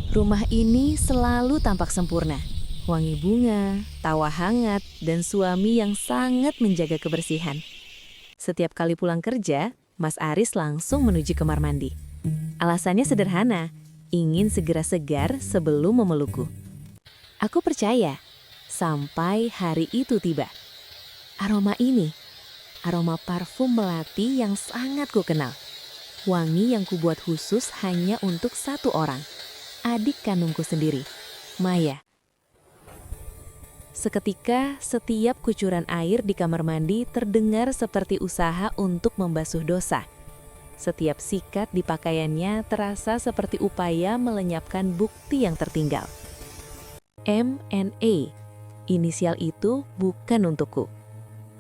Rumah ini selalu tampak sempurna. Wangi bunga, tawa hangat, dan suami yang sangat menjaga kebersihan. Setiap kali pulang kerja, Mas Aris langsung menuju kamar mandi. Alasannya sederhana, ingin segera segar sebelum memelukku. Aku percaya, sampai hari itu tiba. Aroma ini, aroma parfum melati yang sangat ku kenal. Wangi yang kubuat khusus hanya untuk satu orang, adik kandungku sendiri, Maya. Seketika, setiap kucuran air di kamar mandi terdengar seperti usaha untuk membasuh dosa. Setiap sikat di pakaiannya terasa seperti upaya melenyapkan bukti yang tertinggal. M&A, inisial itu bukan untukku.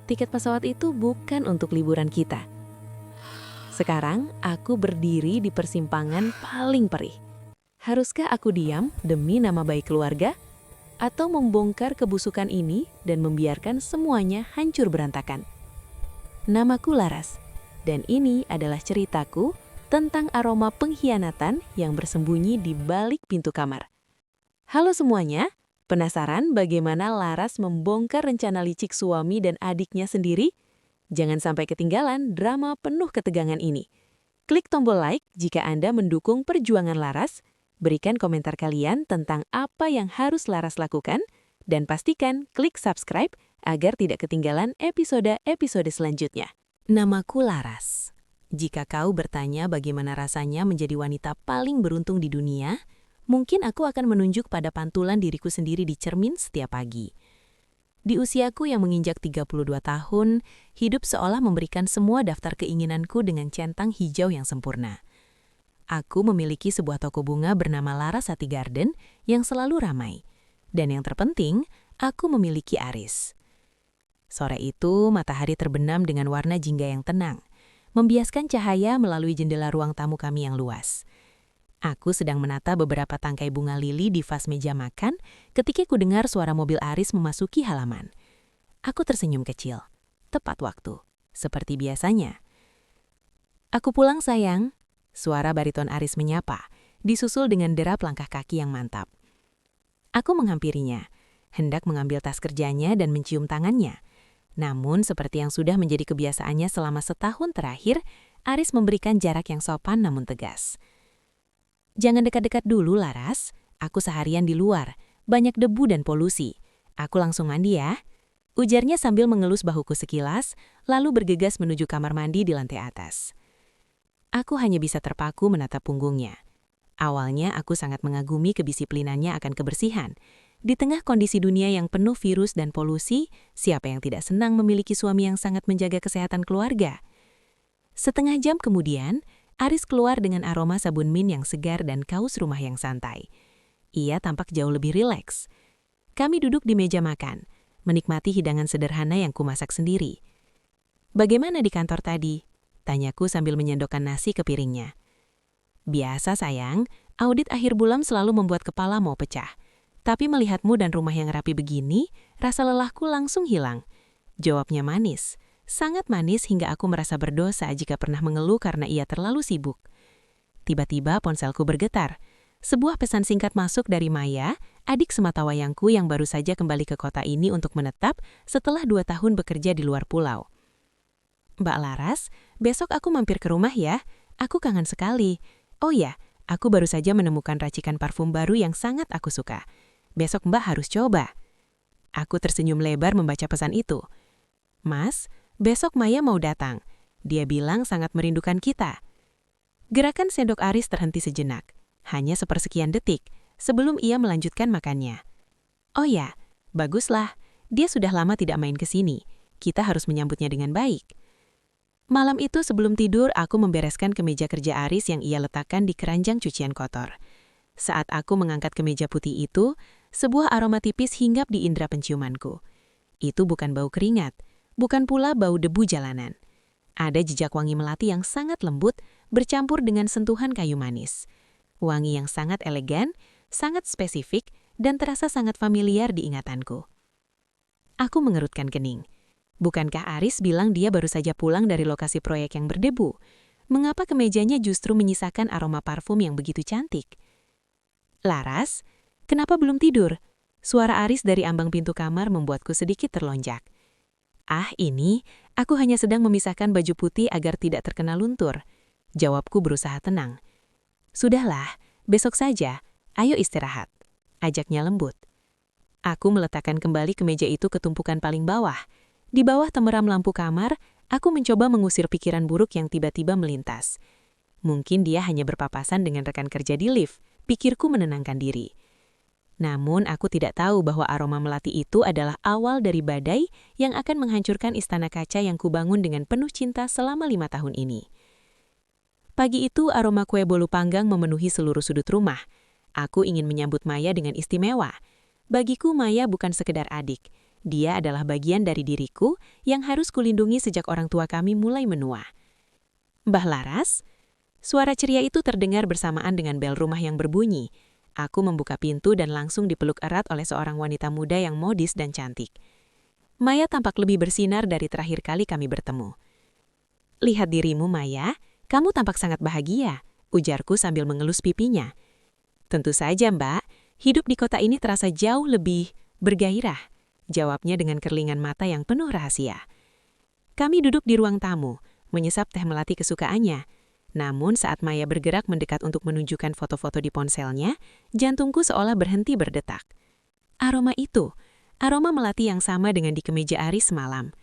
Tiket pesawat itu bukan untuk liburan kita. Sekarang, aku berdiri di persimpangan paling perih. Haruskah aku diam demi nama baik keluarga? Atau membongkar kebusukan ini dan membiarkan semuanya hancur berantakan? Namaku Laras, dan ini adalah ceritaku tentang aroma pengkhianatan yang bersembunyi di balik pintu kamar. Halo semuanya, penasaran bagaimana Laras membongkar rencana licik suami dan adiknya sendiri? Jangan sampai ketinggalan drama penuh ketegangan ini. Klik tombol like jika Anda mendukung perjuangan Laras, berikan komentar kalian tentang apa yang harus Laras lakukan, dan pastikan klik subscribe agar tidak ketinggalan episode-episode selanjutnya. Namaku Laras. Jika kau bertanya bagaimana rasanya menjadi wanita paling beruntung di dunia, mungkin aku akan menunjuk pada pantulan diriku sendiri di cermin setiap pagi. Di usiaku yang menginjak 32 tahun, hidup seolah memberikan semua daftar keinginanku dengan centang hijau yang sempurna. Aku memiliki sebuah toko bunga bernama Larasati Garden yang selalu ramai. Dan yang terpenting, aku memiliki Aris. Sore itu, matahari terbenam dengan warna jingga yang tenang, membiaskan cahaya melalui jendela ruang tamu kami yang luas. Aku sedang menata beberapa tangkai bunga lili di vas meja makan ketika ku dengar suara mobil Aris memasuki halaman. Aku tersenyum kecil, tepat waktu, seperti biasanya. "Aku pulang, sayang." Suara bariton Aris menyapa, disusul dengan derap langkah kaki yang mantap. Aku menghampirinya, hendak mengambil tas kerjanya dan mencium tangannya. Namun, seperti yang sudah menjadi kebiasaannya selama setahun terakhir, Aris memberikan jarak yang sopan namun tegas. "Jangan dekat-dekat dulu, Laras. Aku seharian di luar, banyak debu dan polusi. Aku langsung mandi ya," ujarnya sambil mengelus bahuku sekilas, lalu bergegas menuju kamar mandi di lantai atas. Aku hanya bisa terpaku menatap punggungnya. Awalnya aku sangat mengagumi kedisiplinannya akan kebersihan. Di tengah kondisi dunia yang penuh virus dan polusi, siapa yang tidak senang memiliki suami yang sangat menjaga kesehatan keluarga? Setengah jam kemudian, Aris keluar dengan aroma sabun mint yang segar dan kaos rumah yang santai. Ia tampak jauh lebih rileks. Kami duduk di meja makan, menikmati hidangan sederhana yang kumasak sendiri. "Bagaimana di kantor tadi?" tanyaku sambil menyendokkan nasi ke piringnya. "Biasa sayang, audit akhir bulan selalu membuat kepala mau pecah. Tapi melihatmu dan rumah yang rapi begini, rasa lelahku langsung hilang," jawabnya manis. Sangat manis hingga aku merasa berdosa jika pernah mengeluh karena ia terlalu sibuk. Tiba-tiba ponselku bergetar. Sebuah pesan singkat masuk dari Maya, adik sematawayangku yang baru saja kembali ke kota ini untuk menetap setelah 2 tahun bekerja di luar pulau. "Mbak Laras, besok aku mampir ke rumah ya. Aku kangen sekali. Oh ya, aku baru saja menemukan racikan parfum baru yang sangat aku suka. Besok Mbak harus coba." Aku tersenyum lebar membaca pesan itu. "Mas, besok Maya mau datang. Dia bilang sangat merindukan kita." Gerakan sendok Aris terhenti sejenak, hanya sepersekian detik, sebelum ia melanjutkan makannya. "Oh ya, baguslah. Dia sudah lama tidak main ke sini. Kita harus menyambutnya dengan baik." Malam itu sebelum tidur, aku membereskan kemeja kerja Aris yang ia letakkan di keranjang cucian kotor. Saat aku mengangkat kemeja putih itu, sebuah aroma tipis hinggap di indera penciumanku. Itu bukan bau keringat, bukan pula bau debu jalanan. Ada jejak wangi melati yang sangat lembut, bercampur dengan sentuhan kayu manis. Wangi yang sangat elegan, sangat spesifik, dan terasa sangat familiar di ingatanku. Aku mengerutkan kening. Bukankah Aris bilang dia baru saja pulang dari lokasi proyek yang berdebu? Mengapa kemejanya justru menyisakan aroma parfum yang begitu cantik? Laras, kenapa belum tidur? Suara Aris dari ambang pintu kamar membuatku sedikit terlonjak. Ah, ini, aku hanya sedang memisahkan baju putih agar tidak terkena luntur. Jawabku berusaha tenang. Sudahlah, besok saja, ayo istirahat. Ajaknya lembut. Aku meletakkan kembali kemeja itu ke tumpukan paling bawah. Di bawah temeram lampu kamar, aku mencoba mengusir pikiran buruk yang tiba-tiba melintas. Mungkin dia hanya berpapasan dengan rekan kerja di lift, pikirku menenangkan diri. Namun aku tidak tahu bahwa aroma melati itu adalah awal dari badai yang akan menghancurkan istana kaca yang kubangun dengan penuh cinta selama 5 tahun ini. Pagi itu aroma kue bolu panggang memenuhi seluruh sudut rumah. Aku ingin menyambut Maya dengan istimewa. Bagiku Maya bukan sekedar adik. Dia adalah bagian dari diriku yang harus kulindungi sejak orang tua kami mulai menua. Mbah Laras? Suara ceria itu terdengar bersamaan dengan bel rumah yang berbunyi. Aku membuka pintu dan langsung dipeluk erat oleh seorang wanita muda yang modis dan cantik. Maya tampak lebih bersinar dari terakhir kali kami bertemu. Lihat dirimu, Maya. Kamu tampak sangat bahagia, ujarku sambil mengelus pipinya. Tentu saja, Mbak. Hidup di kota ini terasa jauh lebih bergairah, jawabnya dengan kerlingan mata yang penuh rahasia. Kami duduk di ruang tamu, menyesap teh melati kesukaannya. Namun saat Maya bergerak mendekat untuk menunjukkan foto-foto di ponselnya, jantungku seolah berhenti berdetak. Aroma itu, aroma melati yang sama dengan di kemeja Aris semalam.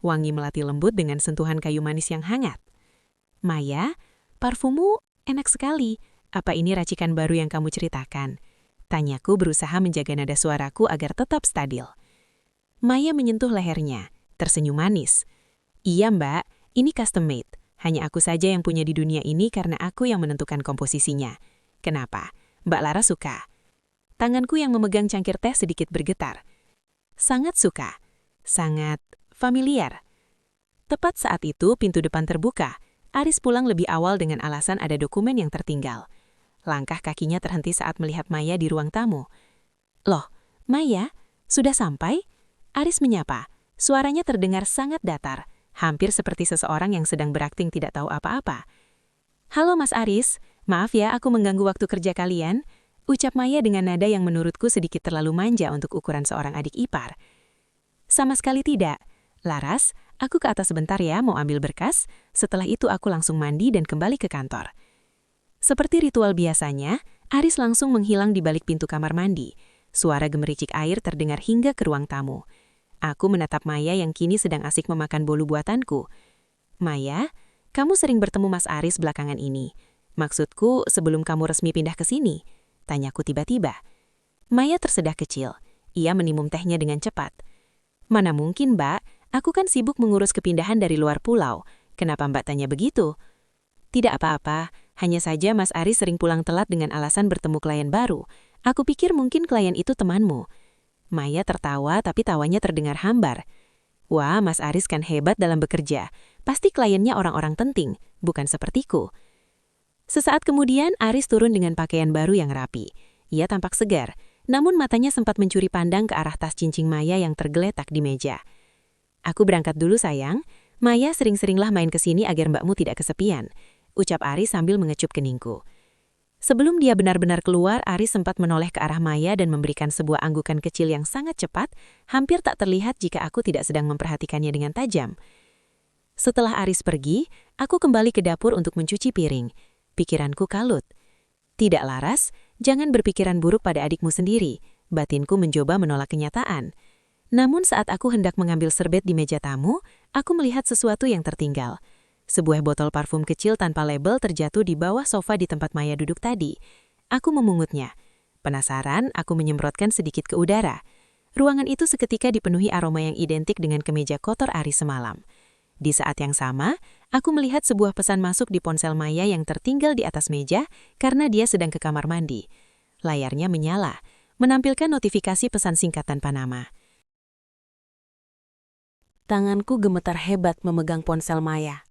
Wangi melati lembut dengan sentuhan kayu manis yang hangat. Maya, parfummu enak sekali. Apa ini racikan baru yang kamu ceritakan? Tanyaku berusaha menjaga nada suaraku agar tetap stabil. Maya menyentuh lehernya, tersenyum manis. Iya Mbak, ini custom made. Hanya aku saja yang punya di dunia ini karena aku yang menentukan komposisinya. Kenapa? Mbak Lara suka. Tanganku yang memegang cangkir teh sedikit bergetar. Sangat suka. Sangat familiar. Tepat saat itu pintu depan terbuka. Aris pulang lebih awal dengan alasan ada dokumen yang tertinggal. Langkah kakinya terhenti saat melihat Maya di ruang tamu. Loh, Maya, sudah sampai? Aris menyapa. Suaranya terdengar sangat datar. Hampir seperti seseorang yang sedang berakting tidak tahu apa-apa. Halo Mas Aris, maaf ya aku mengganggu waktu kerja kalian, ucap Maya dengan nada yang menurutku sedikit terlalu manja untuk ukuran seorang adik ipar. Sama sekali tidak. Laras, aku ke atas sebentar ya mau ambil berkas, setelah itu aku langsung mandi dan kembali ke kantor. Seperti ritual biasanya, Aris langsung menghilang di balik pintu kamar mandi. Suara gemericik air terdengar hingga ke ruang tamu. Aku menatap Maya yang kini sedang asik memakan bolu buatanku. Maya, kamu sering bertemu Mas Aris belakangan ini. Maksudku, sebelum kamu resmi pindah ke sini. Tanyaku tiba-tiba. Maya tersedah kecil. Ia minum tehnya dengan cepat. Mana mungkin, Mbak? Aku kan sibuk mengurus kepindahan dari luar pulau. Kenapa Mbak tanya begitu? Tidak apa-apa, hanya saja Mas Aris sering pulang telat dengan alasan bertemu klien baru. Aku pikir mungkin klien itu temanmu. Maya tertawa tapi tawanya terdengar hambar. Wah, Mas Aris kan hebat dalam bekerja. Pasti kliennya orang-orang penting, bukan sepertiku. Sesaat kemudian Aris turun dengan pakaian baru yang rapi. Ia tampak segar, namun matanya sempat mencuri pandang ke arah tas cincin Maya yang tergeletak di meja. Aku berangkat dulu sayang. Maya sering-seringlah main ke sini agar mbakmu tidak kesepian, ucap Aris sambil mengecup keningku. Sebelum dia benar-benar keluar, Aris sempat menoleh ke arah Maya dan memberikan sebuah anggukan kecil yang sangat cepat, hampir tak terlihat jika aku tidak sedang memperhatikannya dengan tajam. Setelah Aris pergi, aku kembali ke dapur untuk mencuci piring. Pikiranku kalut. Tidak Laras, jangan berpikiran buruk pada adikmu sendiri. Batinku mencoba menolak kenyataan. Namun saat aku hendak mengambil serbet di meja tamu, aku melihat sesuatu yang tertinggal. Sebuah botol parfum kecil tanpa label terjatuh di bawah sofa di tempat Maya duduk tadi. Aku memungutnya. Penasaran, aku menyemprotkan sedikit ke udara. Ruangan itu seketika dipenuhi aroma yang identik dengan kemeja kotor Aris semalam. Di saat yang sama, aku melihat sebuah pesan masuk di ponsel Maya yang tertinggal di atas meja karena dia sedang ke kamar mandi. Layarnya menyala, menampilkan notifikasi pesan singkat tanpa nama. Tanganku gemetar hebat memegang ponsel Maya.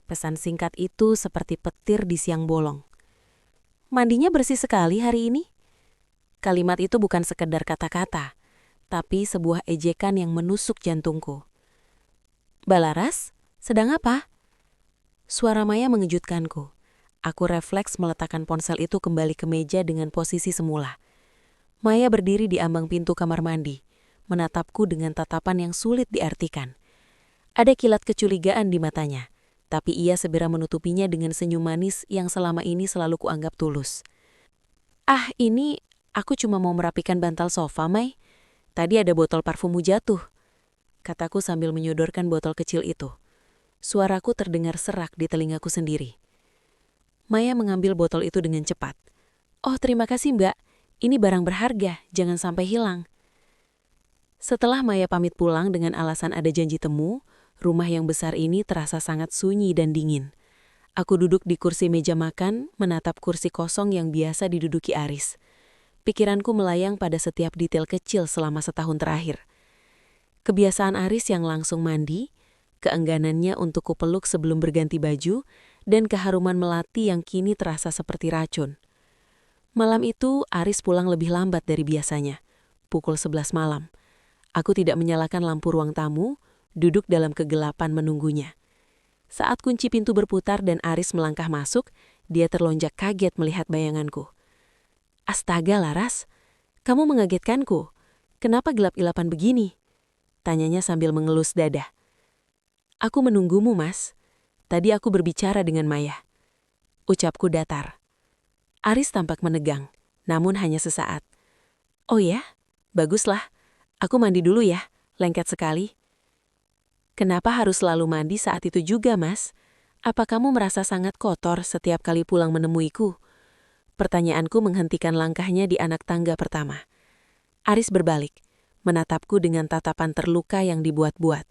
Pesan singkat itu seperti petir di siang bolong. Mandinya bersih sekali hari ini. Kalimat itu bukan sekedar kata-kata, tapi sebuah ejekan yang menusuk jantungku. Balaras, sedang apa? Suara Maya mengejutkanku. Aku refleks meletakkan ponsel itu kembali ke meja dengan posisi semula. Maya berdiri di ambang pintu kamar mandi, menatapku dengan tatapan yang sulit diartikan. Ada kilat kecurigaan di matanya, tapi ia segera menutupinya dengan senyum manis yang selama ini selalu kuanggap tulus. "Ah, ini aku cuma mau merapikan bantal sofa, Mai. Tadi ada botol parfummu jatuh," kataku sambil menyodorkan botol kecil itu. Suaraku terdengar serak di telingaku sendiri. Maya mengambil botol itu dengan cepat. "Oh, terima kasih, Mbak. Ini barang berharga, jangan sampai hilang." Setelah Maya pamit pulang dengan alasan ada janji temu, rumah yang besar ini terasa sangat sunyi dan dingin. Aku duduk di kursi meja makan, menatap kursi kosong yang biasa diduduki Aris. Pikiranku melayang pada setiap detail kecil selama setahun terakhir. Kebiasaan Aris yang langsung mandi, keengganannya untuk kupeluk sebelum berganti baju, dan keharuman melati yang kini terasa seperti racun. Malam itu, Aris pulang lebih lambat dari biasanya, pukul 11 malam. Aku tidak menyalakan lampu ruang tamu, duduk dalam kegelapan menunggunya. Saat kunci pintu berputar dan Aris melangkah masuk, dia terlonjak kaget melihat bayanganku. "Astaga, Laras, kamu mengagetkanku. Kenapa gelap-gelapan begini?" tanyanya sambil mengelus dada. "Aku menunggumu, Mas. Tadi aku berbicara dengan Maya," ucapku datar. Aris tampak menegang, namun hanya sesaat. "Oh ya? Baguslah. Aku mandi dulu ya, lengket sekali." "Kenapa harus selalu mandi saat itu juga, Mas? Apa kamu merasa sangat kotor setiap kali pulang menemuiku?" Pertanyaanku menghentikan langkahnya di anak tangga pertama. Aris berbalik, menatapku dengan tatapan terluka yang dibuat-buat.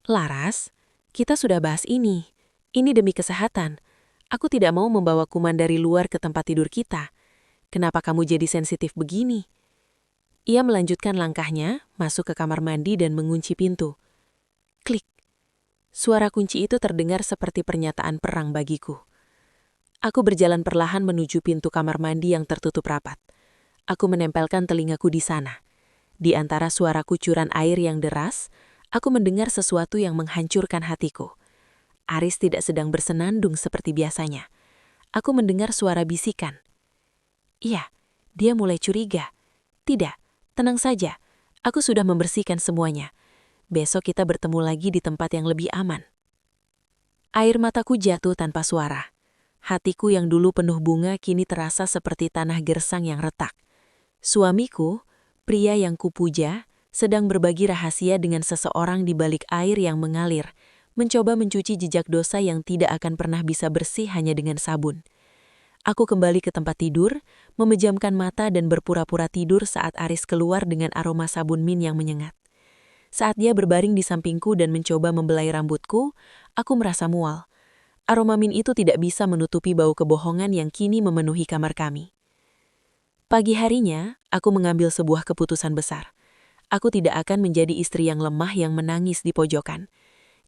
"Laras, kita sudah bahas ini. Ini demi kesehatan. Aku tidak mau membawa kuman dari luar ke tempat tidur kita. Kenapa kamu jadi sensitif begini?" Ia melanjutkan langkahnya, masuk ke kamar mandi dan mengunci pintu. Klik. Suara kunci itu terdengar seperti pernyataan perang bagiku. Aku berjalan perlahan menuju pintu kamar mandi yang tertutup rapat. Aku menempelkan telingaku di sana. Di antara suara kucuran air yang deras, aku mendengar sesuatu yang menghancurkan hatiku. Aris tidak sedang bersenandung seperti biasanya. Aku mendengar suara bisikan. Iya, dia mulai curiga. "Tidak, tenang saja. Aku sudah membersihkan semuanya. Besok kita bertemu lagi di tempat yang lebih aman." Air mataku jatuh tanpa suara. Hatiku yang dulu penuh bunga kini terasa seperti tanah gersang yang retak. Suamiku, pria yang kupuja, sedang berbagi rahasia dengan seseorang di balik air yang mengalir, mencoba mencuci jejak dosa yang tidak akan pernah bisa bersih hanya dengan sabun. Aku kembali ke tempat tidur, memejamkan mata dan berpura-pura tidur saat Aris keluar dengan aroma sabun mint yang menyengat. Saat dia berbaring di sampingku dan mencoba membelai rambutku, aku merasa mual. Aroma mint itu tidak bisa menutupi bau kebohongan yang kini memenuhi kamar kami. Pagi harinya, aku mengambil sebuah keputusan besar. Aku tidak akan menjadi istri yang lemah yang menangis di pojokan.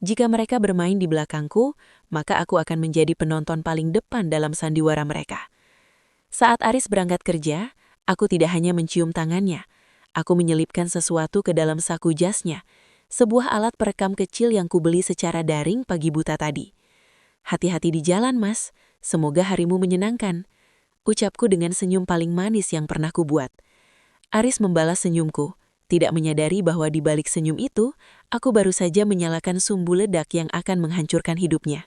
Jika mereka bermain di belakangku, maka aku akan menjadi penonton paling depan dalam sandiwara mereka. Saat Aris berangkat kerja, aku tidak hanya mencium tangannya. Aku menyelipkan sesuatu ke dalam saku jasnya, sebuah alat perekam kecil yang kubeli secara daring pagi buta tadi. "Hati-hati di jalan, Mas. Semoga harimu menyenangkan," ucapku dengan senyum paling manis yang pernah kubuat. Aris membalas senyumku, tidak menyadari bahwa di balik senyum itu, aku baru saja menyalakan sumbu ledak yang akan menghancurkan hidupnya.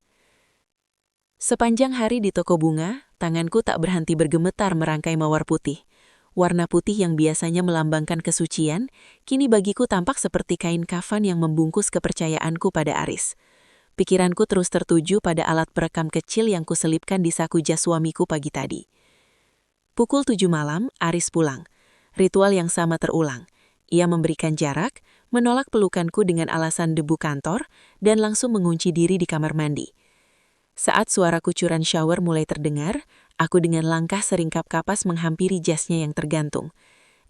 Sepanjang hari di toko bunga, tanganku tak berhenti bergemetar merangkai mawar putih. Warna putih yang biasanya melambangkan kesucian, kini bagiku tampak seperti kain kafan yang membungkus kepercayaanku pada Aris. Pikiranku terus tertuju pada alat perekam kecil yang kuselipkan di saku jas suamiku pagi tadi. Pukul 7 malam, Aris pulang. Ritual yang sama terulang. Ia memberikan jarak, menolak pelukanku dengan alasan debu kantor, dan langsung mengunci diri di kamar mandi. Saat suara kucuran shower mulai terdengar, aku dengan langkah seringkap kapas menghampiri jasnya yang tergantung.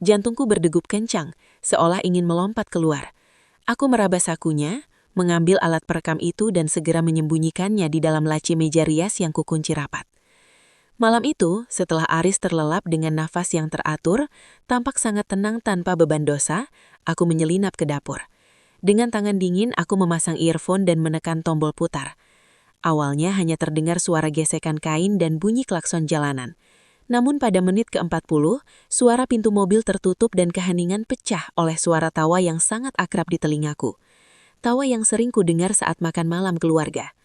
Jantungku berdegup kencang, seolah ingin melompat keluar. Aku meraba sakunya, mengambil alat perekam itu dan segera menyembunyikannya di dalam laci meja rias yang kukunci rapat. Malam itu, setelah Aris terlelap dengan nafas yang teratur, tampak sangat tenang tanpa beban dosa, aku menyelinap ke dapur. Dengan tangan dingin, aku memasang earphone dan menekan tombol putar. Awalnya hanya terdengar suara gesekan kain dan bunyi klakson jalanan. Namun pada menit ke-40, suara pintu mobil tertutup dan keheningan pecah oleh suara tawa yang sangat akrab di telingaku. Tawa yang sering kudengar saat makan malam keluarga.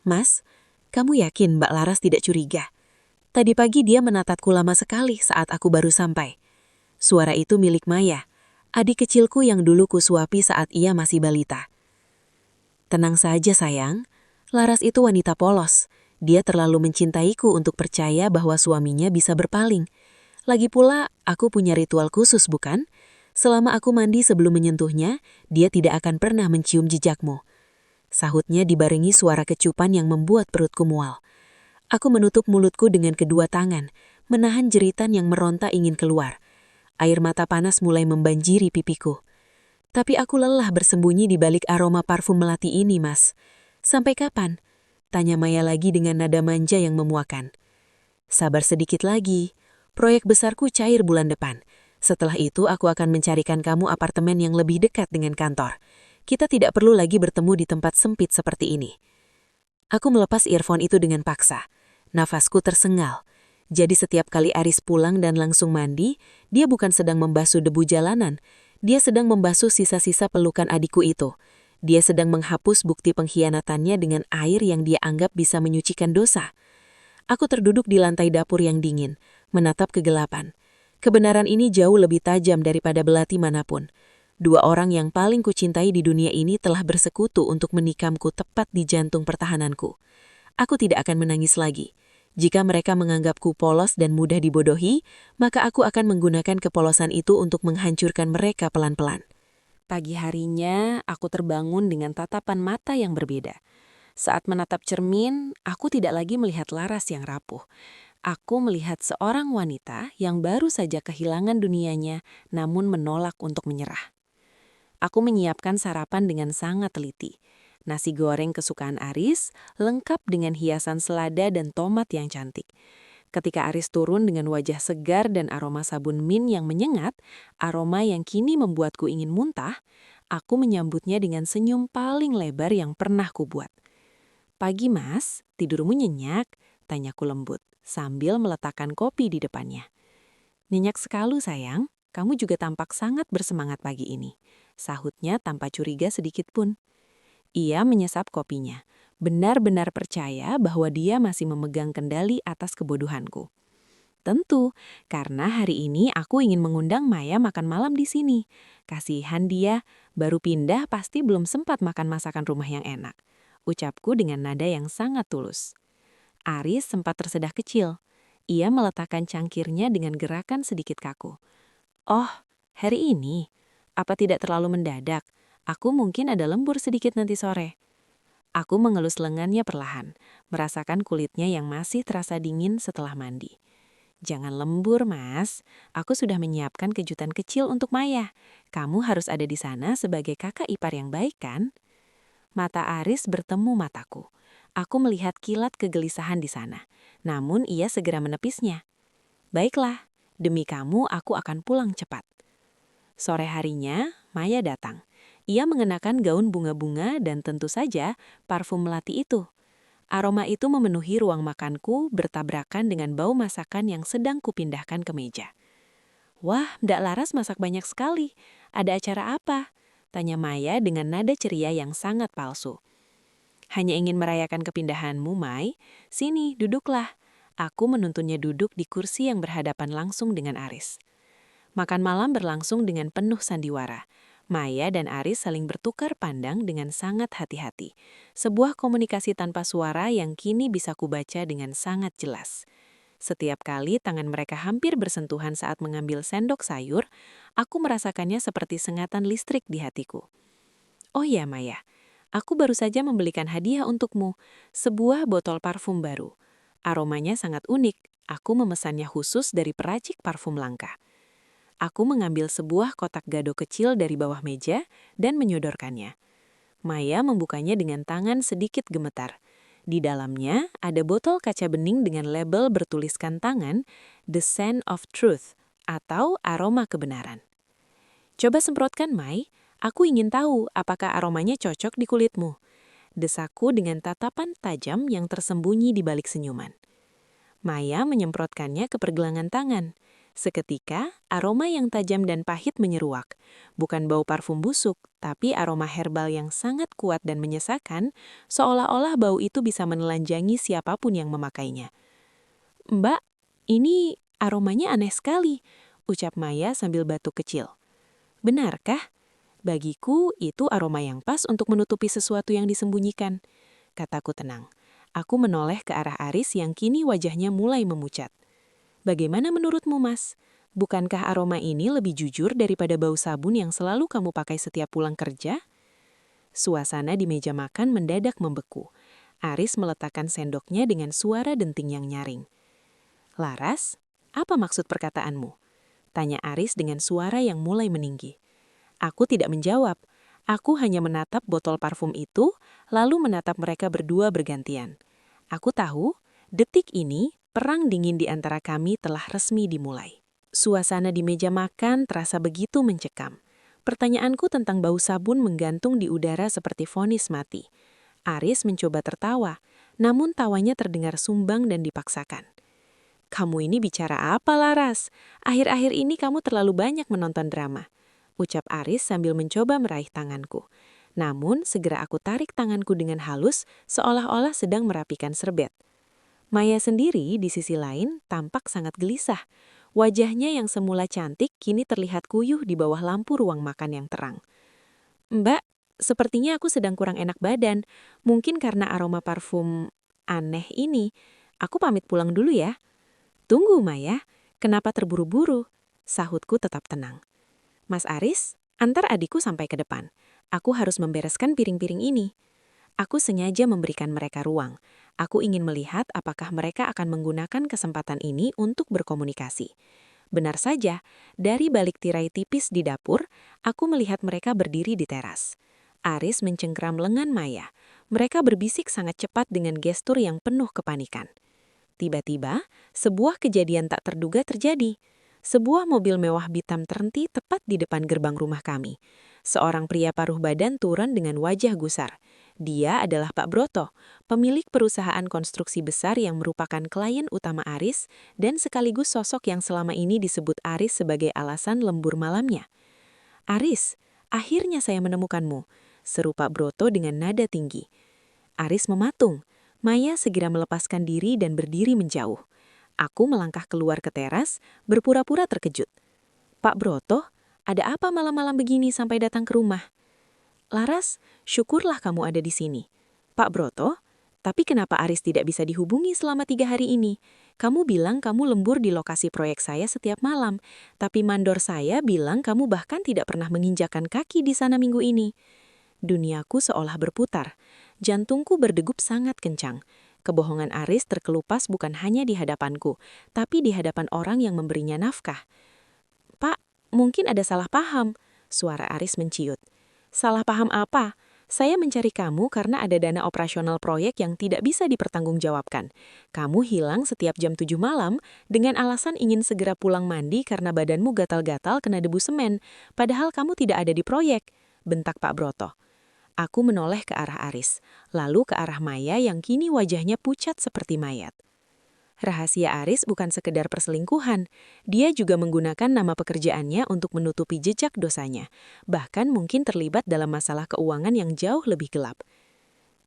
"Mas, kamu yakin Mbak Laras tidak curiga? Tadi pagi dia menatapku lama sekali saat aku baru sampai." Suara itu milik Maya, adik kecilku yang dulu kusuapi saat ia masih balita. "Tenang saja sayang, Laras itu wanita polos. Dia terlalu mencintaiku untuk percaya bahwa suaminya bisa berpaling. Lagi pula, aku punya ritual khusus bukan? Selama aku mandi sebelum menyentuhnya, dia tidak akan pernah mencium jejakmu." Sahutnya dibarengi suara kecupan yang membuat perutku mual. Aku menutup mulutku dengan kedua tangan, menahan jeritan yang meronta ingin keluar. Air mata panas mulai membanjiri pipiku. "Tapi aku lelah bersembunyi di balik aroma parfum melati ini, Mas. Sampai kapan?" Tanya Maya lagi dengan nada manja yang memuakan. "Sabar sedikit lagi. Proyek besarku cair bulan depan. Setelah itu aku akan mencarikan kamu apartemen yang lebih dekat dengan kantor. Kita tidak perlu lagi bertemu di tempat sempit seperti ini." Aku melepas earphone itu dengan paksa. Nafasku tersengal. Jadi setiap kali Aris pulang dan langsung mandi, dia bukan sedang membasuh debu jalanan. Dia sedang membasuh sisa-sisa pelukan adikku itu. Dia sedang menghapus bukti pengkhianatannya dengan air yang dia anggap bisa menyucikan dosa. Aku terduduk di lantai dapur yang dingin, menatap kegelapan. Kebenaran ini jauh lebih tajam daripada belati manapun. Dua orang yang paling kucintai di dunia ini telah bersekutu untuk menikamku tepat di jantung pertahananku. Aku tidak akan menangis lagi. Jika mereka menganggapku polos dan mudah dibodohi, maka aku akan menggunakan kepolosan itu untuk menghancurkan mereka pelan-pelan. Pagi harinya, aku terbangun dengan tatapan mata yang berbeda. Saat menatap cermin, aku tidak lagi melihat Laras yang rapuh. Aku melihat seorang wanita yang baru saja kehilangan dunianya, namun menolak untuk menyerah. Aku menyiapkan sarapan dengan sangat teliti. Nasi goreng kesukaan Aris, lengkap dengan hiasan selada dan tomat yang cantik. Ketika Aris turun dengan wajah segar dan aroma sabun mint yang menyengat, aroma yang kini membuatku ingin muntah, aku menyambutnya dengan senyum paling lebar yang pernah kubuat. "Pagi Mas, tidurmu nyenyak?" tanyaku lembut, sambil meletakkan kopi di depannya. "Nyenyak sekali sayang, kamu juga tampak sangat bersemangat pagi ini," sahutnya tanpa curiga sedikit pun. Ia menyesap kopinya, benar-benar percaya bahwa dia masih memegang kendali atas kebodohanku. "Tentu, karena hari ini aku ingin mengundang Maya makan malam di sini. Kasihan dia, baru pindah pasti belum sempat makan masakan rumah yang enak," ucapku dengan nada yang sangat tulus. Aris sempat tersedah kecil. Ia meletakkan cangkirnya dengan gerakan sedikit kaku. "Oh, hari ini? Apa tidak terlalu mendadak? Aku mungkin ada lembur sedikit nanti sore." Aku mengelus lengannya perlahan, merasakan kulitnya yang masih terasa dingin setelah mandi. "Jangan lembur, Mas. Aku sudah menyiapkan kejutan kecil untuk Maya. Kamu harus ada di sana sebagai kakak ipar yang baik, kan?" Mata Aris bertemu mataku. Aku melihat kilat kegelisahan di sana. Namun ia segera menepisnya. "Baiklah, demi kamu aku akan pulang cepat." Sore harinya, Maya datang. Ia mengenakan gaun bunga-bunga dan tentu saja parfum melati itu. Aroma itu memenuhi ruang makanku bertabrakan dengan bau masakan yang sedang kupindahkan ke meja. "Wah, Mbak Laras masak banyak sekali. Ada acara apa?" tanya Maya dengan nada ceria yang sangat palsu. "Hanya ingin merayakan kepindahanmu, Mai. Sini, duduklah." Aku menuntunnya duduk di kursi yang berhadapan langsung dengan Aris. Makan malam berlangsung dengan penuh sandiwara. Maya dan Aris saling bertukar pandang dengan sangat hati-hati. Sebuah komunikasi tanpa suara yang kini bisa kubaca dengan sangat jelas. Setiap kali tangan mereka hampir bersentuhan saat mengambil sendok sayur, aku merasakannya seperti sengatan listrik di hatiku. "Oh ya Maya, aku baru saja membelikan hadiah untukmu, sebuah botol parfum baru. Aromanya sangat unik, aku memesannya khusus dari peracik parfum langka." Aku mengambil sebuah kotak gado kecil dari bawah meja dan menyodorkannya. Maya membukanya dengan tangan sedikit gemetar. Di dalamnya ada botol kaca bening dengan label bertuliskan tangan The Scent of Truth atau aroma kebenaran. "Coba semprotkan, Mai. Aku ingin tahu apakah aromanya cocok di kulitmu." Desaku dengan tatapan tajam yang tersembunyi di balik senyuman. Maya menyemprotkannya ke pergelangan tangan. Seketika, aroma yang tajam dan pahit menyeruak. Bukan bau parfum busuk, tapi aroma herbal yang sangat kuat dan menyesakan, seolah-olah bau itu bisa menelanjangi siapapun yang memakainya. "Mbak, ini aromanya aneh sekali," ucap Maya sambil batuk kecil. "Benarkah? Bagiku, itu aroma yang pas untuk menutupi sesuatu yang disembunyikan," kataku tenang. Aku menoleh ke arah Aris yang kini wajahnya mulai memucat. "Bagaimana menurutmu, Mas? Bukankah aroma ini lebih jujur daripada bau sabun yang selalu kamu pakai setiap pulang kerja?" Suasana di meja makan mendadak membeku. Aris meletakkan sendoknya dengan suara denting yang nyaring. "Laras, apa maksud perkataanmu?" tanya Aris dengan suara yang mulai meninggi. Aku tidak menjawab. Aku hanya menatap botol parfum itu, lalu menatap mereka berdua bergantian. Aku tahu, detik ini, perang dingin di antara kami telah resmi dimulai. Suasana di meja makan terasa begitu mencekam. Pertanyaanku tentang bau sabun menggantung di udara seperti vonis mati. Aris mencoba tertawa, namun tawanya terdengar sumbang dan dipaksakan. "Kamu ini bicara apa, Laras? Akhir-akhir ini kamu terlalu banyak menonton drama," ucap Aris sambil mencoba meraih tanganku. Namun, segera aku tarik tanganku dengan halus, seolah-olah sedang merapikan serbet. Maya sendiri, di sisi lain, tampak sangat gelisah. Wajahnya yang semula cantik, kini terlihat kuyuh di bawah lampu ruang makan yang terang. "Mbak, sepertinya aku sedang kurang enak badan. Mungkin karena aroma parfum aneh ini. Aku pamit pulang dulu ya." "Tunggu, Maya. Kenapa terburu-buru?" Sahutku tetap tenang. "Mas Aris, antar adikku sampai ke depan. Aku harus membereskan piring-piring ini." Aku sengaja memberikan mereka ruang. Aku ingin melihat apakah mereka akan menggunakan kesempatan ini untuk berkomunikasi. Benar saja, dari balik tirai tipis di dapur, aku melihat mereka berdiri di teras. Aris mencengkram lengan Maya. Mereka berbisik sangat cepat dengan gestur yang penuh kepanikan. Tiba-tiba, sebuah kejadian tak terduga terjadi. Sebuah mobil mewah hitam terhenti tepat di depan gerbang rumah kami. Seorang pria paruh badan turun dengan wajah gusar. Dia adalah Pak Broto, pemilik perusahaan konstruksi besar yang merupakan klien utama Aris dan sekaligus sosok yang selama ini disebut Aris sebagai alasan lembur malamnya. "Aris, akhirnya saya menemukanmu," seru Pak Broto dengan nada tinggi. Aris mematung. Maya segera melepaskan diri dan berdiri menjauh. Aku melangkah keluar ke teras, berpura-pura terkejut. "Pak Broto, ada apa malam-malam begini sampai datang ke rumah?" "Laras, syukurlah kamu ada di sini." "Pak Broto, tapi kenapa Aris tidak bisa dihubungi selama 3 hari ini? Kamu bilang kamu lembur di lokasi proyek saya setiap malam, tapi mandor saya bilang kamu bahkan tidak pernah menginjakan kaki di sana minggu ini." Duniaku seolah berputar. Jantungku berdegup sangat kencang. Kebohongan Aris terkelupas bukan hanya di hadapanku, tapi di hadapan orang yang memberinya nafkah. "Pak, mungkin ada salah paham," suara Aris menciut. "Salah paham apa? Saya mencari kamu karena ada dana operasional proyek yang tidak bisa dipertanggungjawabkan. Kamu hilang setiap jam 7 malam dengan alasan ingin segera pulang mandi karena badanmu gatal-gatal kena debu semen, padahal kamu tidak ada di proyek," bentak Pak Broto. Aku menoleh ke arah Aris, lalu ke arah Maya yang kini wajahnya pucat seperti mayat. Rahasia Aris bukan sekedar perselingkuhan, dia juga menggunakan nama pekerjaannya untuk menutupi jejak dosanya, bahkan mungkin terlibat dalam masalah keuangan yang jauh lebih gelap.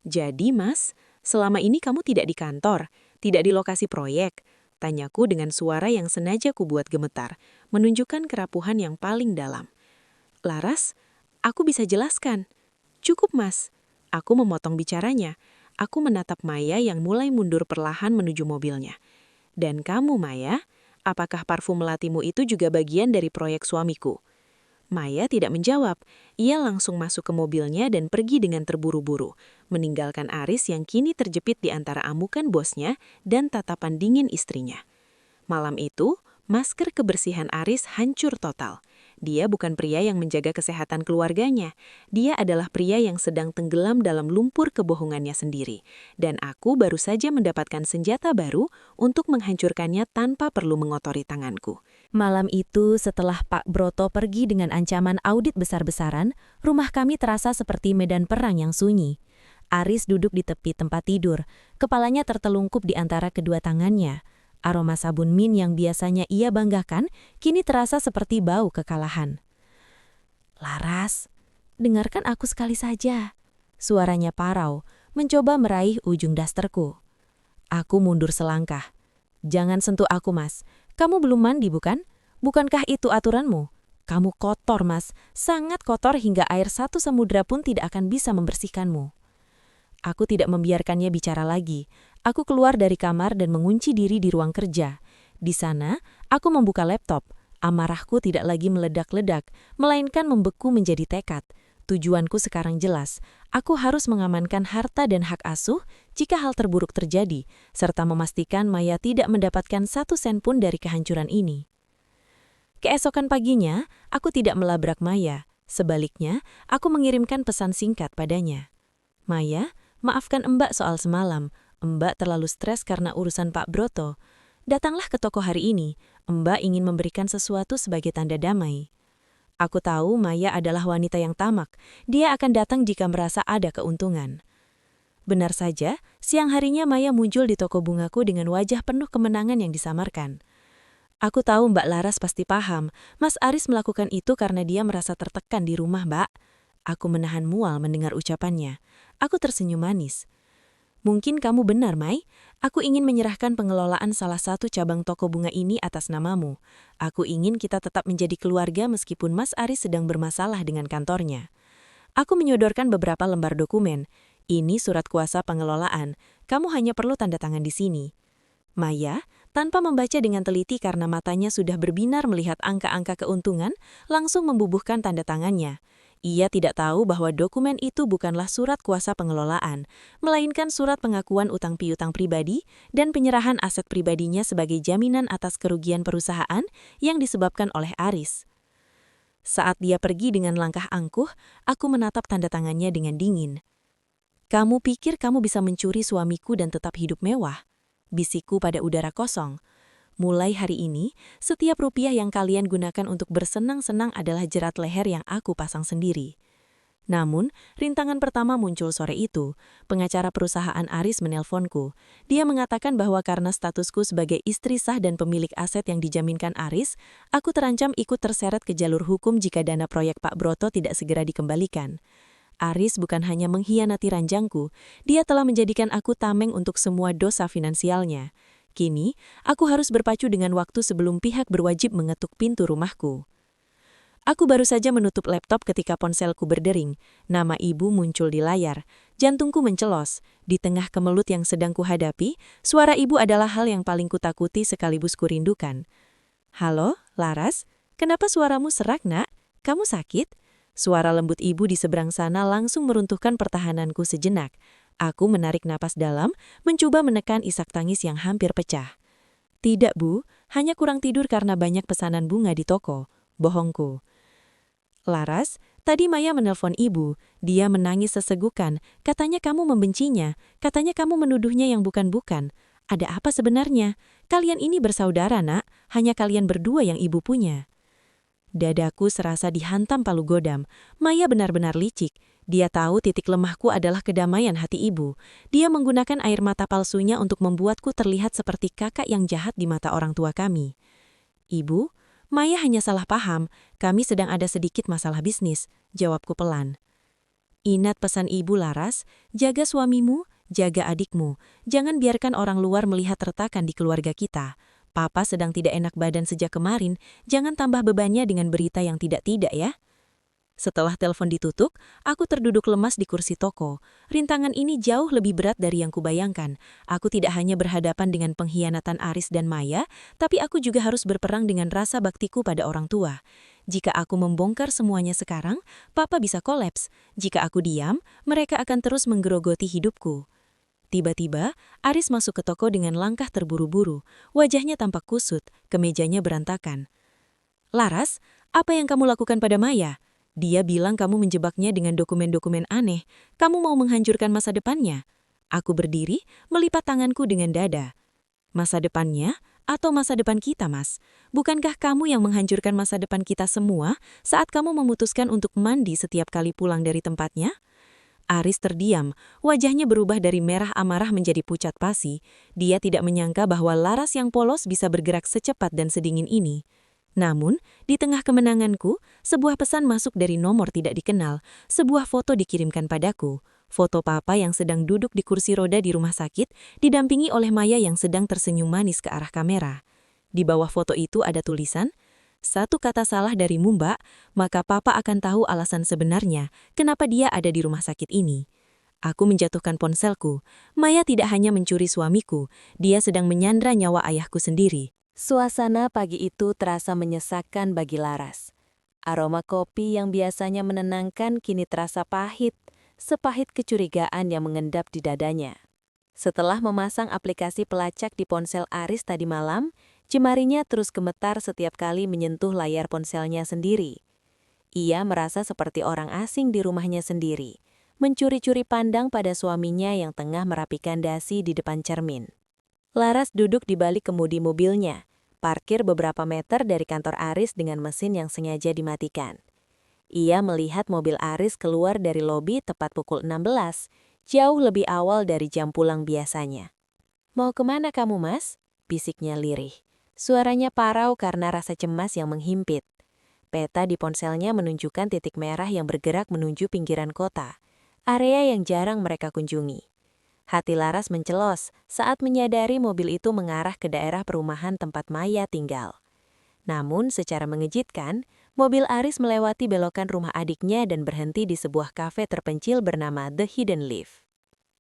"Jadi, Mas, selama ini kamu tidak di kantor, tidak di lokasi proyek?" tanyaku dengan suara yang sengaja kubuat gemetar, menunjukkan kerapuhan yang paling dalam. "Laras, aku bisa jelaskan." "Cukup, Mas." Aku memotong bicaranya. Aku menatap Maya yang mulai mundur perlahan menuju mobilnya. "Dan kamu, Maya, apakah parfum melatimu itu juga bagian dari proyek suamiku?" Maya tidak menjawab. Ia langsung masuk ke mobilnya dan pergi dengan terburu-buru, meninggalkan Aris yang kini terjepit di antara amukan bosnya dan tatapan dingin istrinya. Malam itu, masker kebersihan Aris hancur total. Dia bukan pria yang menjaga kesehatan keluarganya. Dia adalah pria yang sedang tenggelam dalam lumpur kebohongannya sendiri. Dan aku baru saja mendapatkan senjata baru untuk menghancurkannya tanpa perlu mengotori tanganku. Malam itu, setelah Pak Broto pergi dengan ancaman audit besar-besaran, rumah kami terasa seperti medan perang yang sunyi. Aris duduk di tepi tempat tidur, kepalanya tertelungkup di antara kedua tangannya. Aroma sabun mint yang biasanya ia banggakan, kini terasa seperti bau kekalahan. "Laras, dengarkan aku sekali saja." Suaranya parau, mencoba meraih ujung dasterku. Aku mundur selangkah. "Jangan sentuh aku, Mas. Kamu belum mandi, bukan? Bukankah itu aturanmu? Kamu kotor, Mas. Sangat kotor hingga air satu samudra pun tidak akan bisa membersihkanmu." Aku tidak membiarkannya bicara lagi. Aku keluar dari kamar dan mengunci diri di ruang kerja. Di sana, aku membuka laptop. Amarahku tidak lagi meledak-ledak, melainkan membeku menjadi tekad. Tujuanku sekarang jelas. Aku harus mengamankan harta dan hak asuh jika hal terburuk terjadi, serta memastikan Maya tidak mendapatkan 1 sen pun dari kehancuran ini. Keesokan paginya, aku tidak melabrak Maya. Sebaliknya, aku mengirimkan pesan singkat padanya. "Maya, maafkan Mbak soal semalam. Mbak terlalu stres karena urusan Pak Broto. Datanglah ke toko hari ini. Mbak ingin memberikan sesuatu sebagai tanda damai." Aku tahu Maya adalah wanita yang tamak. Dia akan datang jika merasa ada keuntungan. Benar saja, siang harinya Maya muncul di toko bungaku dengan wajah penuh kemenangan yang disamarkan. "Aku tahu Mbak Laras pasti paham. Mas Aris melakukan itu karena dia merasa tertekan di rumah, Mbak." Aku menahan mual mendengar ucapannya. Aku tersenyum manis. "Mungkin kamu benar, Mai. Aku ingin menyerahkan pengelolaan salah satu cabang toko bunga ini atas namamu. Aku ingin kita tetap menjadi keluarga meskipun Mas Aris sedang bermasalah dengan kantornya." Aku menyodorkan beberapa lembar dokumen. "Ini surat kuasa pengelolaan. Kamu hanya perlu tanda tangan di sini." Maya, tanpa membaca dengan teliti karena matanya sudah berbinar melihat angka-angka keuntungan, langsung membubuhkan tanda tangannya. Ia tidak tahu bahwa dokumen itu bukanlah surat kuasa pengelolaan, melainkan surat pengakuan utang piutang pribadi dan penyerahan aset pribadinya sebagai jaminan atas kerugian perusahaan yang disebabkan oleh Aris. Saat dia pergi dengan langkah angkuh, aku menatap tanda tangannya dengan dingin. "Kamu pikir kamu bisa mencuri suamiku dan tetap hidup mewah?" Bisikku pada udara kosong. "Mulai hari ini, setiap rupiah yang kalian gunakan untuk bersenang-senang adalah jerat leher yang aku pasang sendiri." Namun, rintangan pertama muncul sore itu. Pengacara perusahaan Aris menelponku. Dia mengatakan bahwa karena statusku sebagai istri sah dan pemilik aset yang dijaminkan Aris, aku terancam ikut terseret ke jalur hukum jika dana proyek Pak Broto tidak segera dikembalikan. Aris bukan hanya mengkhianati ranjangku, dia telah menjadikan aku tameng untuk semua dosa finansialnya. Kini, aku harus berpacu dengan waktu sebelum pihak berwajib mengetuk pintu rumahku. Aku baru saja menutup laptop ketika ponselku berdering. Nama ibu muncul di layar. Jantungku mencelos. Di tengah kemelut yang sedang kuhadapi, suara ibu adalah hal yang paling kutakuti sekaligus kurindukan. "Halo, Laras? Kenapa suaramu serak, Nak? Kamu sakit?" Suara lembut ibu di seberang sana langsung meruntuhkan pertahananku sejenak. Aku menarik napas dalam, mencoba menekan isak tangis yang hampir pecah. "Tidak, Bu. Hanya kurang tidur karena banyak pesanan bunga di toko." Bohongku. "Laras, tadi Maya menelpon ibu. Dia menangis sesegukan. Katanya kamu membencinya. Katanya kamu menuduhnya yang bukan-bukan. Ada apa sebenarnya? Kalian ini bersaudara, Nak. Hanya kalian berdua yang ibu punya." Dadaku serasa dihantam palu godam. Maya benar-benar licik. Dia tahu titik lemahku adalah kedamaian hati ibu. Dia menggunakan air mata palsunya untuk membuatku terlihat seperti kakak yang jahat di mata orang tua kami. "Ibu, Maya hanya salah paham. Kami sedang ada sedikit masalah bisnis," jawabku pelan. "Ingat pesan ibu, Laras. Jaga suamimu, jaga adikmu. Jangan biarkan orang luar melihat retakan di keluarga kita. Papa sedang tidak enak badan sejak kemarin. Jangan tambah bebannya dengan berita yang tidak-tidak ya." Setelah telepon ditutup, aku terduduk lemas di kursi toko. Rintangan ini jauh lebih berat dari yang kubayangkan. Aku tidak hanya berhadapan dengan pengkhianatan Aris dan Maya, tapi aku juga harus berperang dengan rasa baktiku pada orang tua. Jika aku membongkar semuanya sekarang, Papa bisa kolaps. Jika aku diam, mereka akan terus menggerogoti hidupku. Tiba-tiba, Aris masuk ke toko dengan langkah terburu-buru. Wajahnya tampak kusut, kemejanya berantakan. "Laras, apa yang kamu lakukan pada Maya? Dia bilang kamu menjebaknya dengan dokumen-dokumen aneh. Kamu mau menghancurkan masa depannya." Aku berdiri, melipat tanganku dengan dada. "Masa depannya? Atau masa depan kita, Mas? Bukankah kamu yang menghancurkan masa depan kita semua saat kamu memutuskan untuk mandi setiap kali pulang dari tempatnya?" Aris terdiam, wajahnya berubah dari merah amarah menjadi pucat pasi. Dia tidak menyangka bahwa Laras yang polos bisa bergerak secepat dan sedingin ini. Namun, di tengah kemenanganku, sebuah pesan masuk dari nomor tidak dikenal. Sebuah foto dikirimkan padaku. Foto papa yang sedang duduk di kursi roda di rumah sakit, didampingi oleh Maya yang sedang tersenyum manis ke arah kamera. Di bawah foto itu ada tulisan, "Satu kata salah darimu, Mbak, maka papa akan tahu alasan sebenarnya kenapa dia ada di rumah sakit ini." Aku menjatuhkan ponselku. Maya tidak hanya mencuri suamiku, dia sedang menyandra nyawa ayahku sendiri. Suasana pagi itu terasa menyesakkan bagi Laras. Aroma kopi yang biasanya menenangkan kini terasa pahit, sepahit kecurigaan yang mengendap di dadanya. Setelah memasang aplikasi pelacak di ponsel Aris tadi malam, jemarinya terus gemetar setiap kali menyentuh layar ponselnya sendiri. Ia merasa seperti orang asing di rumahnya sendiri, mencuri-curi pandang pada suaminya yang tengah merapikan dasi di depan cermin. Laras duduk di balik kemudi mobilnya, parkir beberapa meter dari kantor Aris dengan mesin yang sengaja dimatikan. Ia melihat mobil Aris keluar dari lobi tepat pukul 16, jauh lebih awal dari jam pulang biasanya. "Mau kemana kamu, Mas?" bisiknya lirih. Suaranya parau karena rasa cemas yang menghimpit. Peta di ponselnya menunjukkan titik merah yang bergerak menuju pinggiran kota, area yang jarang mereka kunjungi. Hati Laras mencelos saat menyadari mobil itu mengarah ke daerah perumahan tempat Maya tinggal. Namun secara mengejutkan, mobil Aris melewati belokan rumah adiknya dan berhenti di sebuah kafe terpencil bernama The Hidden Leaf.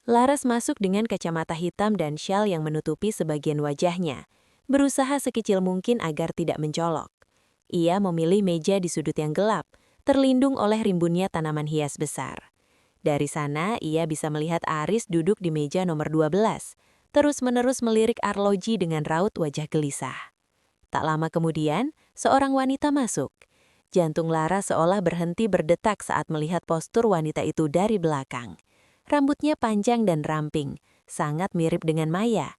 Laras masuk dengan kacamata hitam dan syal yang menutupi sebagian wajahnya, berusaha sekecil mungkin agar tidak mencolok. Ia memilih meja di sudut yang gelap, terlindung oleh rimbunnya tanaman hias besar. Dari sana, ia bisa melihat Aris duduk di meja nomor 12, terus-menerus melirik arloji dengan raut wajah gelisah. Tak lama kemudian, seorang wanita masuk. Jantung Laras seolah berhenti berdetak saat melihat postur wanita itu dari belakang. Rambutnya panjang dan ramping, sangat mirip dengan Maya.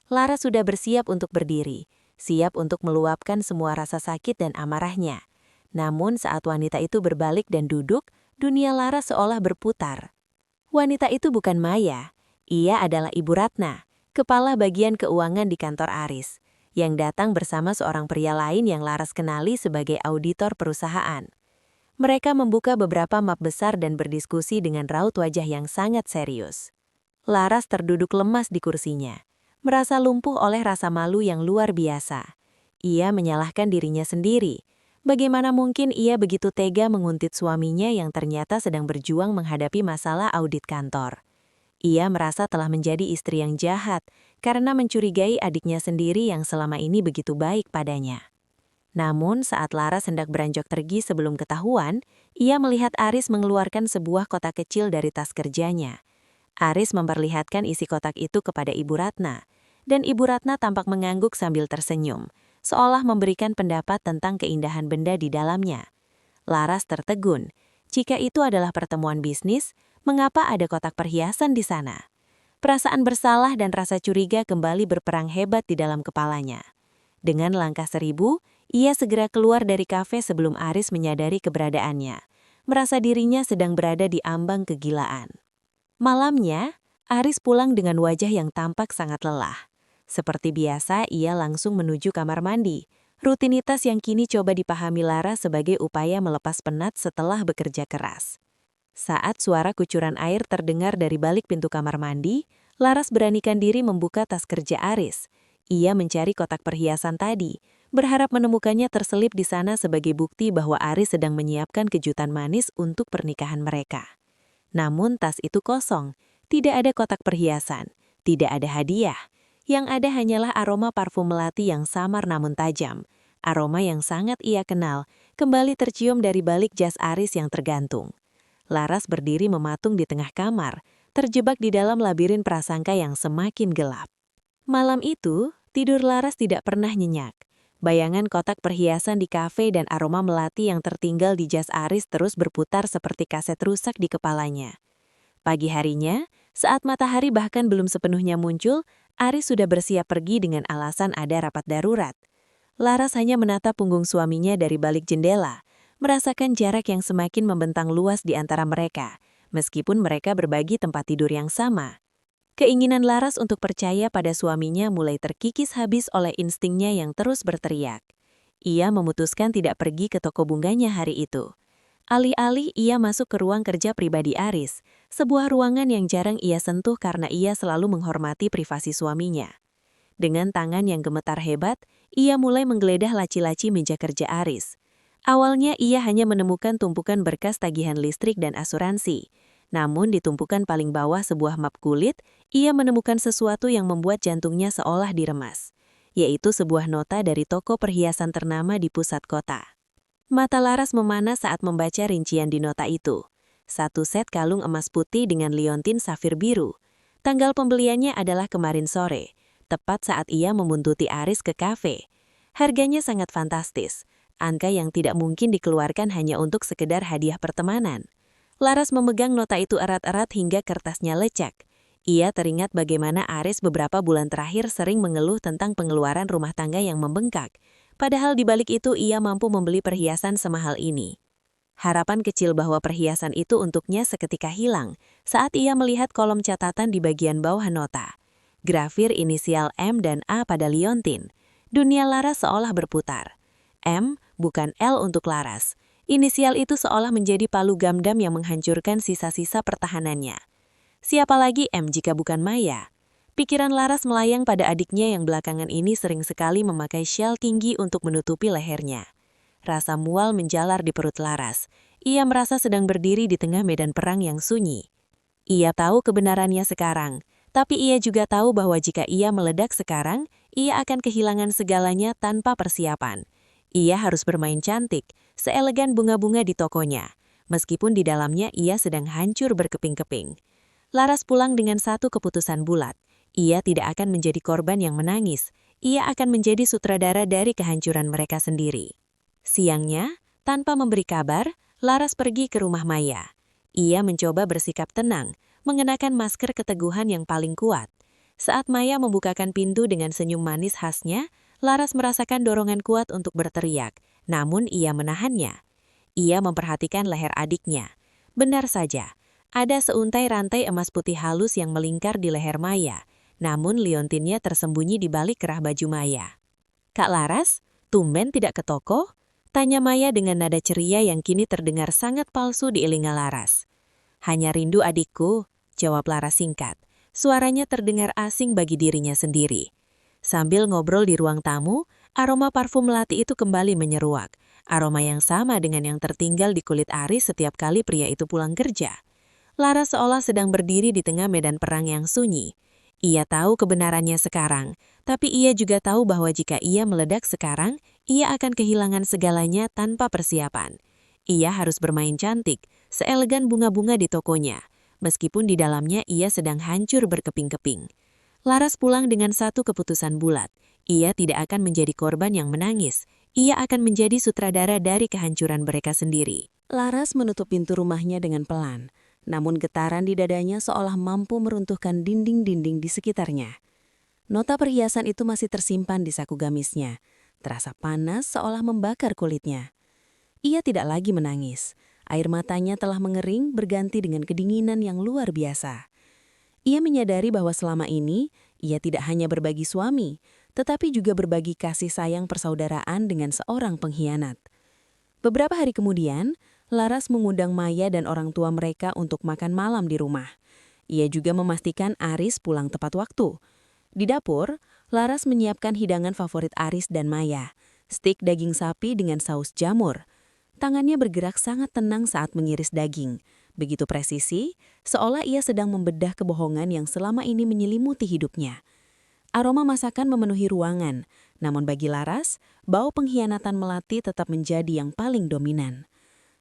Laras sudah bersiap untuk berdiri, siap untuk meluapkan semua rasa sakit dan amarahnya. Namun saat wanita itu berbalik dan duduk, dunia Laras seolah berputar. Wanita itu bukan Maya, ia adalah Ibu Ratna, kepala bagian keuangan di kantor Aris, yang datang bersama seorang pria lain yang Laras kenali sebagai auditor perusahaan. Mereka membuka beberapa map besar dan berdiskusi dengan raut wajah yang sangat serius. Laras terduduk lemas di kursinya, merasa lumpuh oleh rasa malu yang luar biasa. Ia menyalahkan dirinya sendiri. Bagaimana mungkin ia begitu tega menguntit suaminya yang ternyata sedang berjuang menghadapi masalah audit kantor. Ia merasa telah menjadi istri yang jahat karena mencurigai adiknya sendiri yang selama ini begitu baik padanya. Namun saat Laras hendak beranjak pergi sebelum ketahuan, ia melihat Aris mengeluarkan sebuah kotak kecil dari tas kerjanya. Aris memperlihatkan isi kotak itu kepada Ibu Ratna, dan Ibu Ratna tampak mengangguk sambil tersenyum, seolah memberikan pendapat tentang keindahan benda di dalamnya. Laras tertegun. Jika itu adalah pertemuan bisnis, mengapa ada kotak perhiasan di sana? Perasaan bersalah dan rasa curiga kembali berperang hebat di dalam kepalanya. Dengan langkah 1000, ia segera keluar dari kafe sebelum Aris menyadari keberadaannya, merasa dirinya sedang berada di ambang kegilaan. Malamnya, Aris pulang dengan wajah yang tampak sangat lelah. Seperti biasa, ia langsung menuju kamar mandi, rutinitas yang kini coba dipahami Laras sebagai upaya melepas penat setelah bekerja keras. Saat suara kucuran air terdengar dari balik pintu kamar mandi, Laras beranikan diri membuka tas kerja Aris. Ia mencari kotak perhiasan tadi, berharap menemukannya terselip di sana sebagai bukti bahwa Aris sedang menyiapkan kejutan manis untuk pernikahan mereka. Namun tas itu kosong, tidak ada kotak perhiasan, tidak ada hadiah. Yang ada hanyalah aroma parfum melati yang samar namun tajam. Aroma yang sangat ia kenal, kembali tercium dari balik jas Aris yang tergantung. Laras berdiri mematung di tengah kamar, terjebak di dalam labirin prasangka yang semakin gelap. Malam itu, tidur Laras tidak pernah nyenyak. Bayangan kotak perhiasan di kafe dan aroma melati yang tertinggal di jas Aris terus berputar seperti kaset rusak di kepalanya. Pagi harinya, saat matahari bahkan belum sepenuhnya muncul, Aris sudah bersiap pergi dengan alasan ada rapat darurat. Laras hanya menatap punggung suaminya dari balik jendela, merasakan jarak yang semakin membentang luas di antara mereka, meskipun mereka berbagi tempat tidur yang sama. Keinginan Laras untuk percaya pada suaminya mulai terkikis habis oleh instingnya yang terus berteriak. Ia memutuskan tidak pergi ke toko bunganya hari itu. Alih-alih ia masuk ke ruang kerja pribadi Aris, sebuah ruangan yang jarang ia sentuh karena ia selalu menghormati privasi suaminya. Dengan tangan yang gemetar hebat, ia mulai menggeledah laci-laci meja kerja Aris. Awalnya ia hanya menemukan tumpukan berkas tagihan listrik dan asuransi. Namun di tumpukan paling bawah sebuah map kulit, ia menemukan sesuatu yang membuat jantungnya seolah diremas, yaitu sebuah nota dari toko perhiasan ternama di pusat kota. Mata Laras memanah saat membaca rincian di nota itu. Satu set kalung emas putih dengan liontin safir biru. Tanggal pembeliannya adalah kemarin sore, tepat saat ia membuntuti Aris ke kafe. Harganya sangat fantastis, angka yang tidak mungkin dikeluarkan hanya untuk sekedar hadiah pertemanan. Laras memegang nota itu erat-erat hingga kertasnya lecek. Ia teringat bagaimana Aris beberapa bulan terakhir sering mengeluh tentang pengeluaran rumah tangga yang membengkak. Padahal di balik itu ia mampu membeli perhiasan semahal ini. Harapan kecil bahwa perhiasan itu untuknya seketika hilang saat ia melihat kolom catatan di bagian bawah nota. Grafir inisial M dan A pada liontin. Dunia Laras seolah berputar. M, bukan L untuk Laras. Inisial itu seolah menjadi palu gamdam yang menghancurkan sisa-sisa pertahanannya. Siapa lagi M jika bukan Maya? Pikiran Laras melayang pada adiknya yang belakangan ini sering sekali memakai syal tinggi untuk menutupi lehernya. Rasa mual menjalar di perut Laras. Ia merasa sedang berdiri di tengah medan perang yang sunyi. Ia tahu kebenarannya sekarang, tapi ia juga tahu bahwa jika ia meledak sekarang, ia akan kehilangan segalanya tanpa persiapan. Ia harus bermain cantik, seelegan bunga-bunga di tokonya, meskipun di dalamnya ia sedang hancur berkeping-keping. Laras pulang dengan satu keputusan bulat. Ia tidak akan menjadi korban yang menangis. Ia akan menjadi sutradara dari kehancuran mereka sendiri. Siangnya, tanpa memberi kabar, Laras pergi ke rumah Maya. Ia mencoba bersikap tenang, mengenakan masker keteguhan yang paling kuat. Saat Maya membukakan pintu dengan senyum manis khasnya, Laras merasakan dorongan kuat untuk berteriak, namun ia menahannya. Ia memperhatikan leher adiknya. Benar saja, ada seuntai rantai emas putih halus yang melingkar di leher Maya. Namun liontinnya tersembunyi di balik kerah baju Maya. "Kak Laras, tumben tidak ke toko?" tanya Maya dengan nada ceria yang kini terdengar sangat palsu di telinga Laras. "Hanya rindu adikku," jawab Laras singkat. Suaranya terdengar asing bagi dirinya sendiri. Sambil ngobrol di ruang tamu, aroma parfum melati itu kembali menyeruak. Aroma yang sama dengan yang tertinggal di kulit Aris setiap kali pria itu pulang kerja. Laras seolah sedang berdiri di tengah medan perang yang sunyi. Ia tahu kebenarannya sekarang, tapi ia juga tahu bahwa jika ia meledak sekarang, ia akan kehilangan segalanya tanpa persiapan. Ia harus bermain cantik, seelegan bunga-bunga di tokonya, meskipun di dalamnya ia sedang hancur berkeping-keping. Laras pulang dengan satu keputusan bulat. Ia tidak akan menjadi korban yang menangis. Ia akan menjadi sutradara dari kehancuran mereka sendiri. Laras menutup pintu rumahnya dengan pelan. Namun getaran di dadanya seolah mampu meruntuhkan dinding-dinding di sekitarnya. Nota perhiasan itu masih tersimpan di saku gamisnya. Terasa panas seolah membakar kulitnya. Ia tidak lagi menangis. Air matanya telah mengering berganti dengan kedinginan yang luar biasa. Ia menyadari bahwa selama ini, ia tidak hanya berbagi suami, tetapi juga berbagi kasih sayang persaudaraan dengan seorang pengkhianat. Beberapa hari kemudian, Laras mengundang Maya dan orang tua mereka untuk makan malam di rumah. Ia juga memastikan Aris pulang tepat waktu. Di dapur, Laras menyiapkan hidangan favorit Aris dan Maya, stik daging sapi dengan saus jamur. Tangannya bergerak sangat tenang saat mengiris daging. Begitu presisi, seolah ia sedang membedah kebohongan yang selama ini menyelimuti hidupnya. Aroma masakan memenuhi ruangan, namun bagi Laras, bau pengkhianatan melati tetap menjadi yang paling dominan.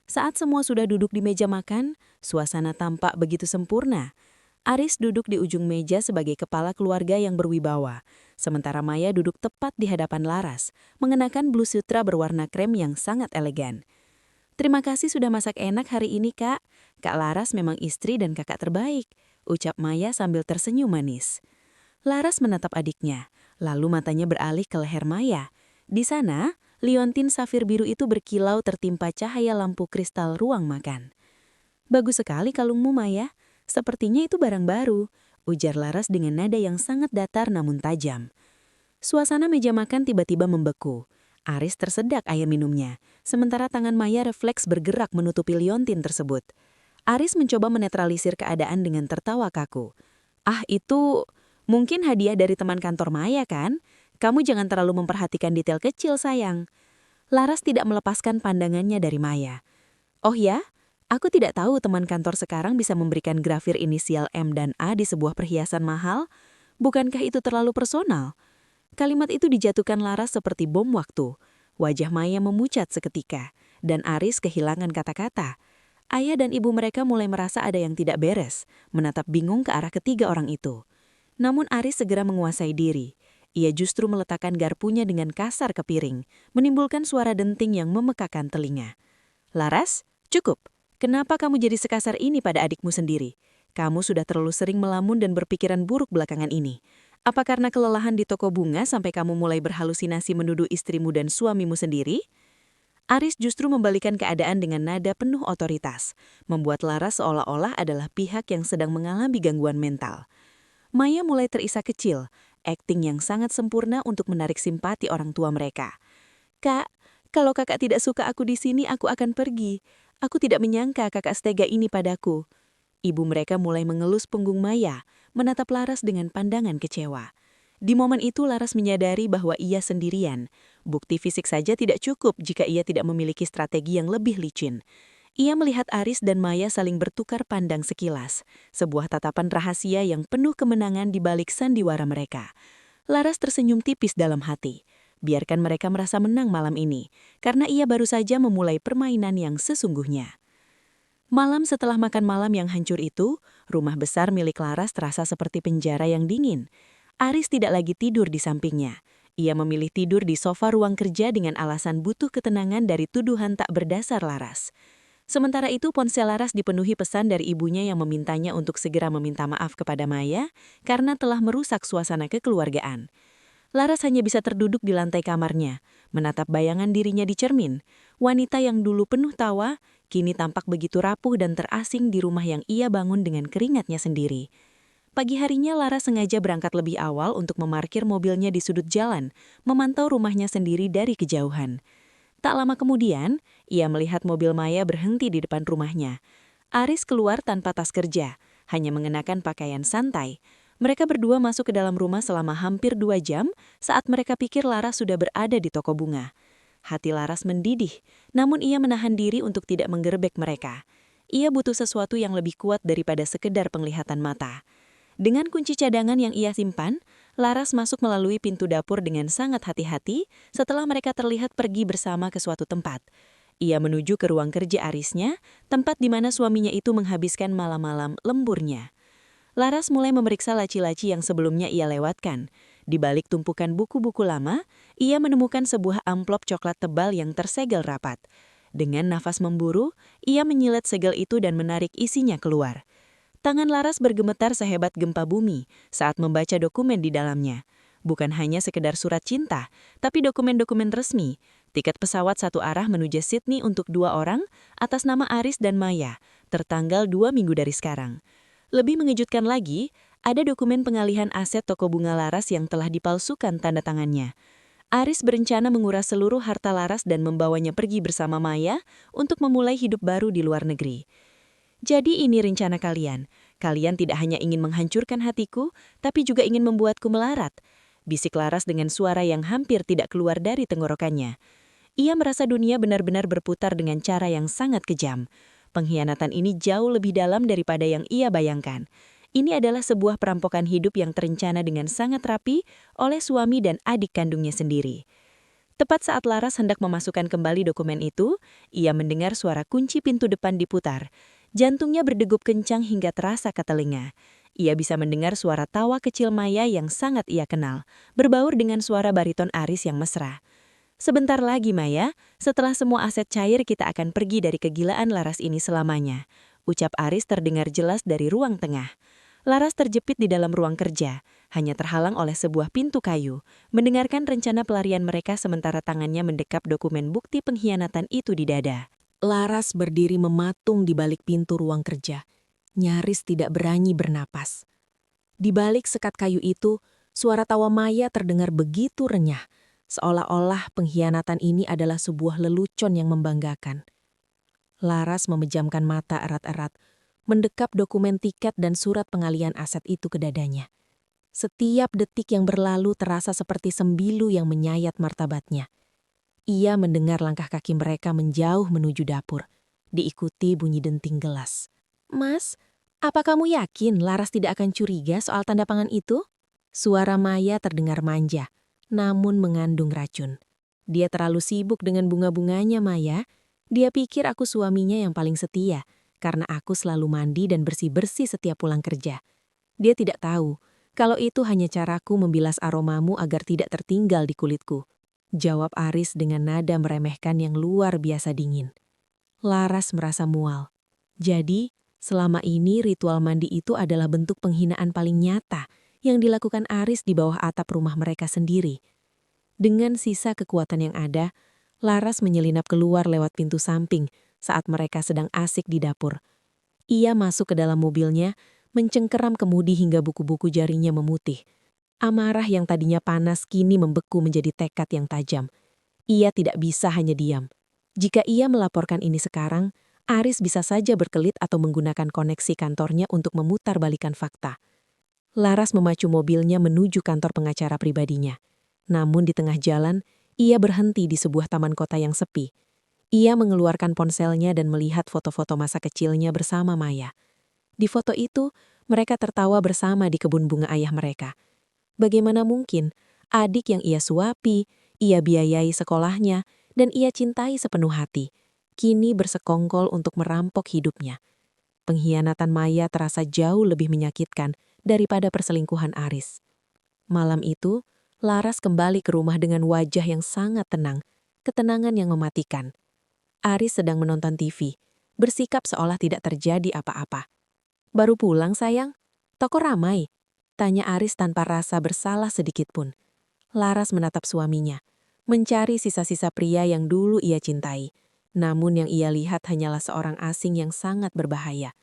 Saat semua sudah duduk di meja makan, suasana tampak begitu sempurna. Aris duduk di ujung meja sebagai kepala keluarga yang berwibawa, sementara Maya duduk tepat di hadapan Laras, mengenakan blus sutra berwarna krem yang sangat elegan. "Terima kasih sudah masak enak hari ini, Kak. Kak Laras memang istri dan kakak terbaik," ucap Maya sambil tersenyum manis. Laras menatap adiknya, lalu matanya beralih ke leher Maya. Di sana, liontin safir biru itu berkilau tertimpa cahaya lampu kristal ruang makan. Bagus sekali kalungmu, Maya. Sepertinya itu barang baru, ujar Laras dengan nada yang sangat datar namun tajam. Suasana meja makan tiba-tiba membeku. Aris tersedak air minumnya, sementara tangan Maya refleks bergerak menutupi liontin tersebut. Aris mencoba menetralisir keadaan dengan tertawa kaku. Ah, itu mungkin hadiah dari teman kantor Maya kan? Kamu jangan terlalu memperhatikan detail kecil, sayang. Laras tidak melepaskan pandangannya dari Maya. Oh ya? Aku tidak tahu teman kantor sekarang bisa memberikan grafir inisial M dan A di sebuah perhiasan mahal. Bukankah itu terlalu personal? Kalimat itu dijatuhkan Laras seperti bom waktu. Wajah Maya memucat seketika, dan Aris kehilangan kata-kata. Ayah dan ibu mereka mulai merasa ada yang tidak beres, menatap bingung ke arah ketiga orang itu. Namun Aris segera menguasai diri. Ia justru meletakkan garpunya dengan kasar ke piring, menimbulkan suara denting yang memekakan telinga. Laras, cukup. Kenapa kamu jadi sekasar ini pada adikmu sendiri? Kamu sudah terlalu sering melamun dan berpikiran buruk belakangan ini. Apa karena kelelahan di toko bunga sampai kamu mulai berhalusinasi menuduh istrimu dan suamimu sendiri? Aris justru membalikan keadaan dengan nada penuh otoritas, membuat Laras seolah-olah adalah pihak yang sedang mengalami gangguan mental. Maya mulai terisak kecil, akting yang sangat sempurna untuk menarik simpati orang tua mereka. Kak, kalau kakak tidak suka aku di sini, aku akan pergi. Aku tidak menyangka kakak setega ini padaku. Ibu mereka mulai mengelus punggung Maya, menatap Laras dengan pandangan kecewa. Di momen itu Laras menyadari bahwa ia sendirian. Bukti fisik saja tidak cukup jika ia tidak memiliki strategi yang lebih licin. Ia melihat Aris dan Maya saling bertukar pandang sekilas, sebuah tatapan rahasia yang penuh kemenangan di balik sandiwara mereka. Laras tersenyum tipis dalam hati. Biarkan mereka merasa menang malam ini, karena ia baru saja memulai permainan yang sesungguhnya. Malam setelah makan malam yang hancur itu, rumah besar milik Laras terasa seperti penjara yang dingin. Aris tidak lagi tidur di sampingnya. Ia memilih tidur di sofa ruang kerja dengan alasan butuh ketenangan dari tuduhan tak berdasar Laras. Sementara itu ponsel Laras dipenuhi pesan dari ibunya yang memintanya untuk segera meminta maaf kepada Maya karena telah merusak suasana kekeluargaan. Laras hanya bisa terduduk di lantai kamarnya, menatap bayangan dirinya di cermin. Wanita yang dulu penuh tawa, kini tampak begitu rapuh dan terasing di rumah yang ia bangun dengan keringatnya sendiri. Pagi harinya Laras sengaja berangkat lebih awal untuk memarkir mobilnya di sudut jalan, memantau rumahnya sendiri dari kejauhan. Tak lama kemudian, ia melihat mobil Maya berhenti di depan rumahnya. Aris keluar tanpa tas kerja, hanya mengenakan pakaian santai. Mereka berdua masuk ke dalam rumah selama hampir 2 jam saat mereka pikir Laras sudah berada di toko bunga. Hati Laras mendidih, namun ia menahan diri untuk tidak menggerebek mereka. Ia butuh sesuatu yang lebih kuat daripada sekedar penglihatan mata. Dengan kunci cadangan yang ia simpan, Laras masuk melalui pintu dapur dengan sangat hati-hati setelah mereka terlihat pergi bersama ke suatu tempat. Ia menuju ke ruang kerja Arisnya, tempat di mana suaminya itu menghabiskan malam-malam lemburnya. Laras mulai memeriksa laci-laci yang sebelumnya ia lewatkan. Di balik tumpukan buku-buku lama, ia menemukan sebuah amplop coklat tebal yang tersegel rapat. Dengan nafas memburu, ia menyilet segel itu dan menarik isinya keluar. Tangan Laras bergemetar sehebat gempa bumi saat membaca dokumen di dalamnya. Bukan hanya sekedar surat cinta, tapi dokumen-dokumen resmi. Tiket pesawat satu arah menuju Sydney untuk 2 orang atas nama Aris dan Maya, tertanggal 2 minggu dari sekarang. Lebih mengejutkan lagi, ada dokumen pengalihan aset toko bunga Laras yang telah dipalsukan tanda tangannya. Aris berencana menguras seluruh harta Laras dan membawanya pergi bersama Maya untuk memulai hidup baru di luar negeri. Jadi ini rencana kalian. Kalian tidak hanya ingin menghancurkan hatiku, tapi juga ingin membuatku melarat. Bisik Laras dengan suara yang hampir tidak keluar dari tenggorokannya. Ia merasa dunia benar-benar berputar dengan cara yang sangat kejam. Pengkhianatan ini jauh lebih dalam daripada yang ia bayangkan. Ini adalah sebuah perampokan hidup yang terencana dengan sangat rapi oleh suami dan adik kandungnya sendiri. Tepat saat Laras hendak memasukkan kembali dokumen itu, ia mendengar suara kunci pintu depan diputar. Jantungnya berdegup kencang hingga terasa ke telinga. Ia bisa mendengar suara tawa kecil Maya yang sangat ia kenal, berbaur dengan suara bariton Aris yang mesra. Sebentar lagi, Maya, setelah semua aset cair kita akan pergi dari kegilaan Laras ini selamanya. Ucap Aris terdengar jelas dari ruang tengah. Laras terjepit di dalam ruang kerja, hanya terhalang oleh sebuah pintu kayu, mendengarkan rencana pelarian mereka sementara tangannya mendekap dokumen bukti pengkhianatan itu di dada. Laras berdiri mematung di balik pintu ruang kerja, nyaris tidak berani bernapas. Di balik sekat kayu itu, suara tawa Maya terdengar begitu renyah, seolah-olah pengkhianatan ini adalah sebuah lelucon yang membanggakan. Laras memejamkan mata erat-erat, mendekap dokumen tiket dan surat pengalian aset itu ke dadanya. Setiap detik yang berlalu terasa seperti sembilu yang menyayat martabatnya. Ia mendengar langkah kaki mereka menjauh menuju dapur, diikuti bunyi denting gelas. "Mas, apa kamu yakin Laras tidak akan curiga soal tanda pangan itu?" Suara Maya terdengar manja, namun mengandung racun. "Dia terlalu sibuk dengan bunga-bunganya, Maya. Dia pikir aku suaminya yang paling setia, karena aku selalu mandi dan bersih-bersih setiap pulang kerja. Dia tidak tahu kalau itu hanya caraku membilas aromamu agar tidak tertinggal di kulitku," jawab Aris dengan nada meremehkan yang luar biasa dingin. Laras merasa mual. Jadi, selama ini ritual mandi itu adalah bentuk penghinaan paling nyata yang dilakukan Aris di bawah atap rumah mereka sendiri. Dengan sisa kekuatan yang ada, Laras menyelinap keluar lewat pintu samping saat mereka sedang asik di dapur. Ia masuk ke dalam mobilnya, mencengkeram kemudi hingga buku-buku jarinya memutih. Amarah yang tadinya panas kini membeku menjadi tekad yang tajam. Ia tidak bisa hanya diam. Jika ia melaporkan ini sekarang, Aris bisa saja berkelit atau menggunakan koneksi kantornya untuk memutarbalikkan fakta. Laras memacu mobilnya menuju kantor pengacara pribadinya. Namun di tengah jalan, ia berhenti di sebuah taman kota yang sepi. Ia mengeluarkan ponselnya dan melihat foto-foto masa kecilnya bersama Maya. Di foto itu, mereka tertawa bersama di kebun bunga ayah mereka. Bagaimana mungkin adik yang ia suapi, ia biayai sekolahnya, dan ia cintai sepenuh hati, kini bersekongkol untuk merampok hidupnya. Pengkhianatan Maya terasa jauh lebih menyakitkan daripada perselingkuhan Aris. Malam itu, Laras kembali ke rumah dengan wajah yang sangat tenang, ketenangan yang mematikan. Aris sedang menonton TV, bersikap seolah tidak terjadi apa-apa. "Baru pulang, sayang? Toko ramai?" tanya Aris tanpa rasa bersalah sedikit pun. Laras menatap suaminya, mencari sisa-sisa pria yang dulu ia cintai. Namun yang ia lihat hanyalah seorang asing yang sangat berbahaya.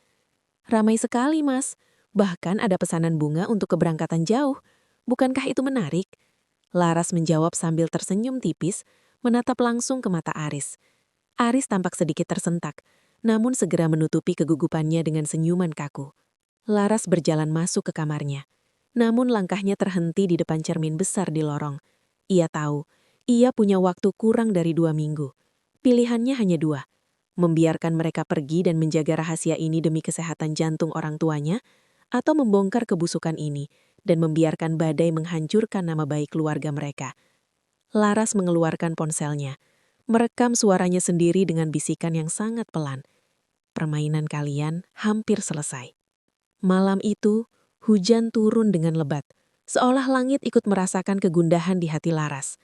"Ramai sekali, Mas. Bahkan ada pesanan bunga untuk keberangkatan jauh. Bukankah itu menarik?" Laras menjawab sambil tersenyum tipis, menatap langsung ke mata Aris. Aris tampak sedikit tersentak, namun segera menutupi kegugupannya dengan senyuman kaku. Laras berjalan masuk ke kamarnya. Namun langkahnya terhenti di depan cermin besar di lorong. Ia tahu, ia punya waktu kurang dari 2 minggu. Pilihannya hanya dua: membiarkan mereka pergi dan menjaga rahasia ini demi kesehatan jantung orang tuanya, atau membongkar kebusukan ini dan membiarkan badai menghancurkan nama baik keluarga mereka. Laras mengeluarkan ponselnya, merekam suaranya sendiri dengan bisikan yang sangat pelan. "Permainan kalian hampir selesai." Malam itu, hujan turun dengan lebat, seolah langit ikut merasakan kegundahan di hati Laras.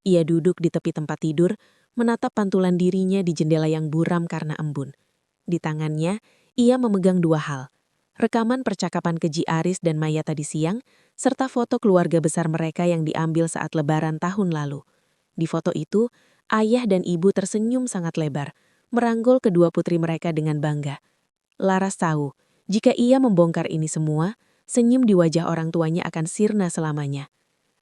Ia duduk di tepi tempat tidur, menatap pantulan dirinya di jendela yang buram karena embun. Di tangannya, ia memegang dua hal: rekaman percakapan keji Aris dan Maya tadi siang, serta foto keluarga besar mereka yang diambil saat lebaran tahun lalu. Di foto itu, ayah dan ibu tersenyum sangat lebar, meranggul kedua putri mereka dengan bangga. Laras tahu, jika ia membongkar ini semua, senyum di wajah orang tuanya akan sirna selamanya.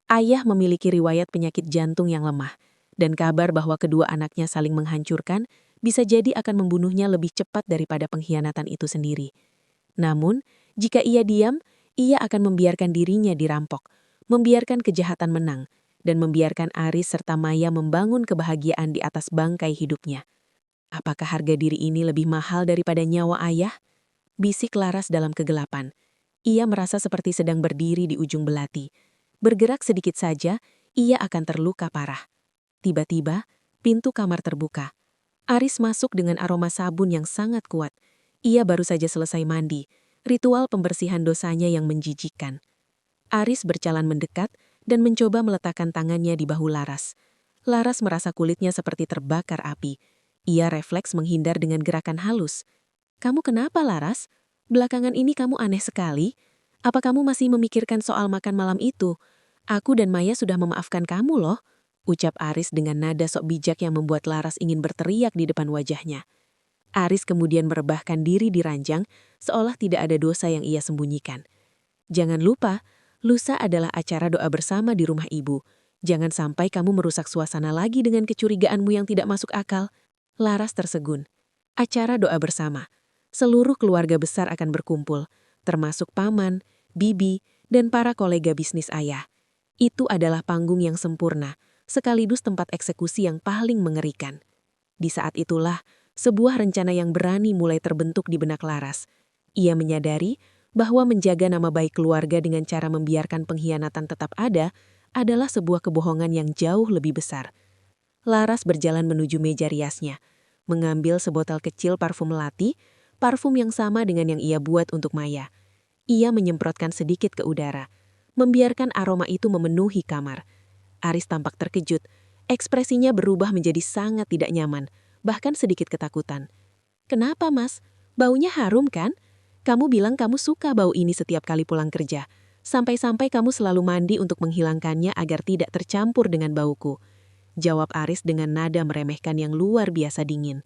Ayah memiliki riwayat penyakit jantung yang lemah, dan kabar bahwa kedua anaknya saling menghancurkan bisa jadi akan membunuhnya lebih cepat daripada pengkhianatan itu sendiri. Namun, jika ia diam, ia akan membiarkan dirinya dirampok, membiarkan kejahatan menang, dan membiarkan Aris serta Maya membangun kebahagiaan di atas bangkai hidupnya. Apakah harga diri ini lebih mahal daripada nyawa ayah? Bisik Laras dalam kegelapan. Ia merasa seperti sedang berdiri di ujung belati. Bergerak sedikit saja, ia akan terluka parah. Tiba-tiba, pintu kamar terbuka. Aris masuk dengan aroma sabun yang sangat kuat. Ia baru saja selesai mandi, ritual pembersihan dosanya yang menjijikkan. Aris berjalan mendekat dan mencoba meletakkan tangannya di bahu Laras. Laras merasa kulitnya seperti terbakar api. Ia refleks menghindar dengan gerakan halus. "Kamu kenapa, Laras? Belakangan ini kamu aneh sekali. Apa kamu masih memikirkan soal makan malam itu? Aku dan Maya sudah memaafkan kamu loh." ucap Aris dengan nada sok bijak yang membuat Laras ingin berteriak di depan wajahnya. Aris kemudian merebahkan diri di ranjang, seolah tidak ada dosa yang ia sembunyikan. Jangan lupa, lusa adalah acara doa bersama di rumah ibu. Jangan sampai kamu merusak suasana lagi dengan kecurigaanmu yang tidak masuk akal. Laras tersegun. Acara doa bersama. Seluruh keluarga besar akan berkumpul, termasuk paman, bibi, dan para kolega bisnis ayah. Itu adalah panggung yang sempurna, sekaligus tempat eksekusi yang paling mengerikan. Di saat itulah, sebuah rencana yang berani mulai terbentuk di benak Laras. Ia menyadari bahwa menjaga nama baik keluarga dengan cara membiarkan pengkhianatan tetap ada adalah sebuah kebohongan yang jauh lebih besar. Laras berjalan menuju meja riasnya, mengambil sebotol kecil parfum melati, parfum yang sama dengan yang ia buat untuk Maya. Ia menyemprotkan sedikit ke udara, membiarkan aroma itu memenuhi kamar. Aris tampak terkejut, ekspresinya berubah menjadi sangat tidak nyaman, bahkan sedikit ketakutan. "Kenapa, Mas? Baunya harum kan? Kamu bilang kamu suka bau ini setiap kali pulang kerja. Sampai-sampai kamu selalu mandi untuk menghilangkannya agar tidak tercampur dengan bauku," jawab Aris dengan nada meremehkan yang luar biasa dingin.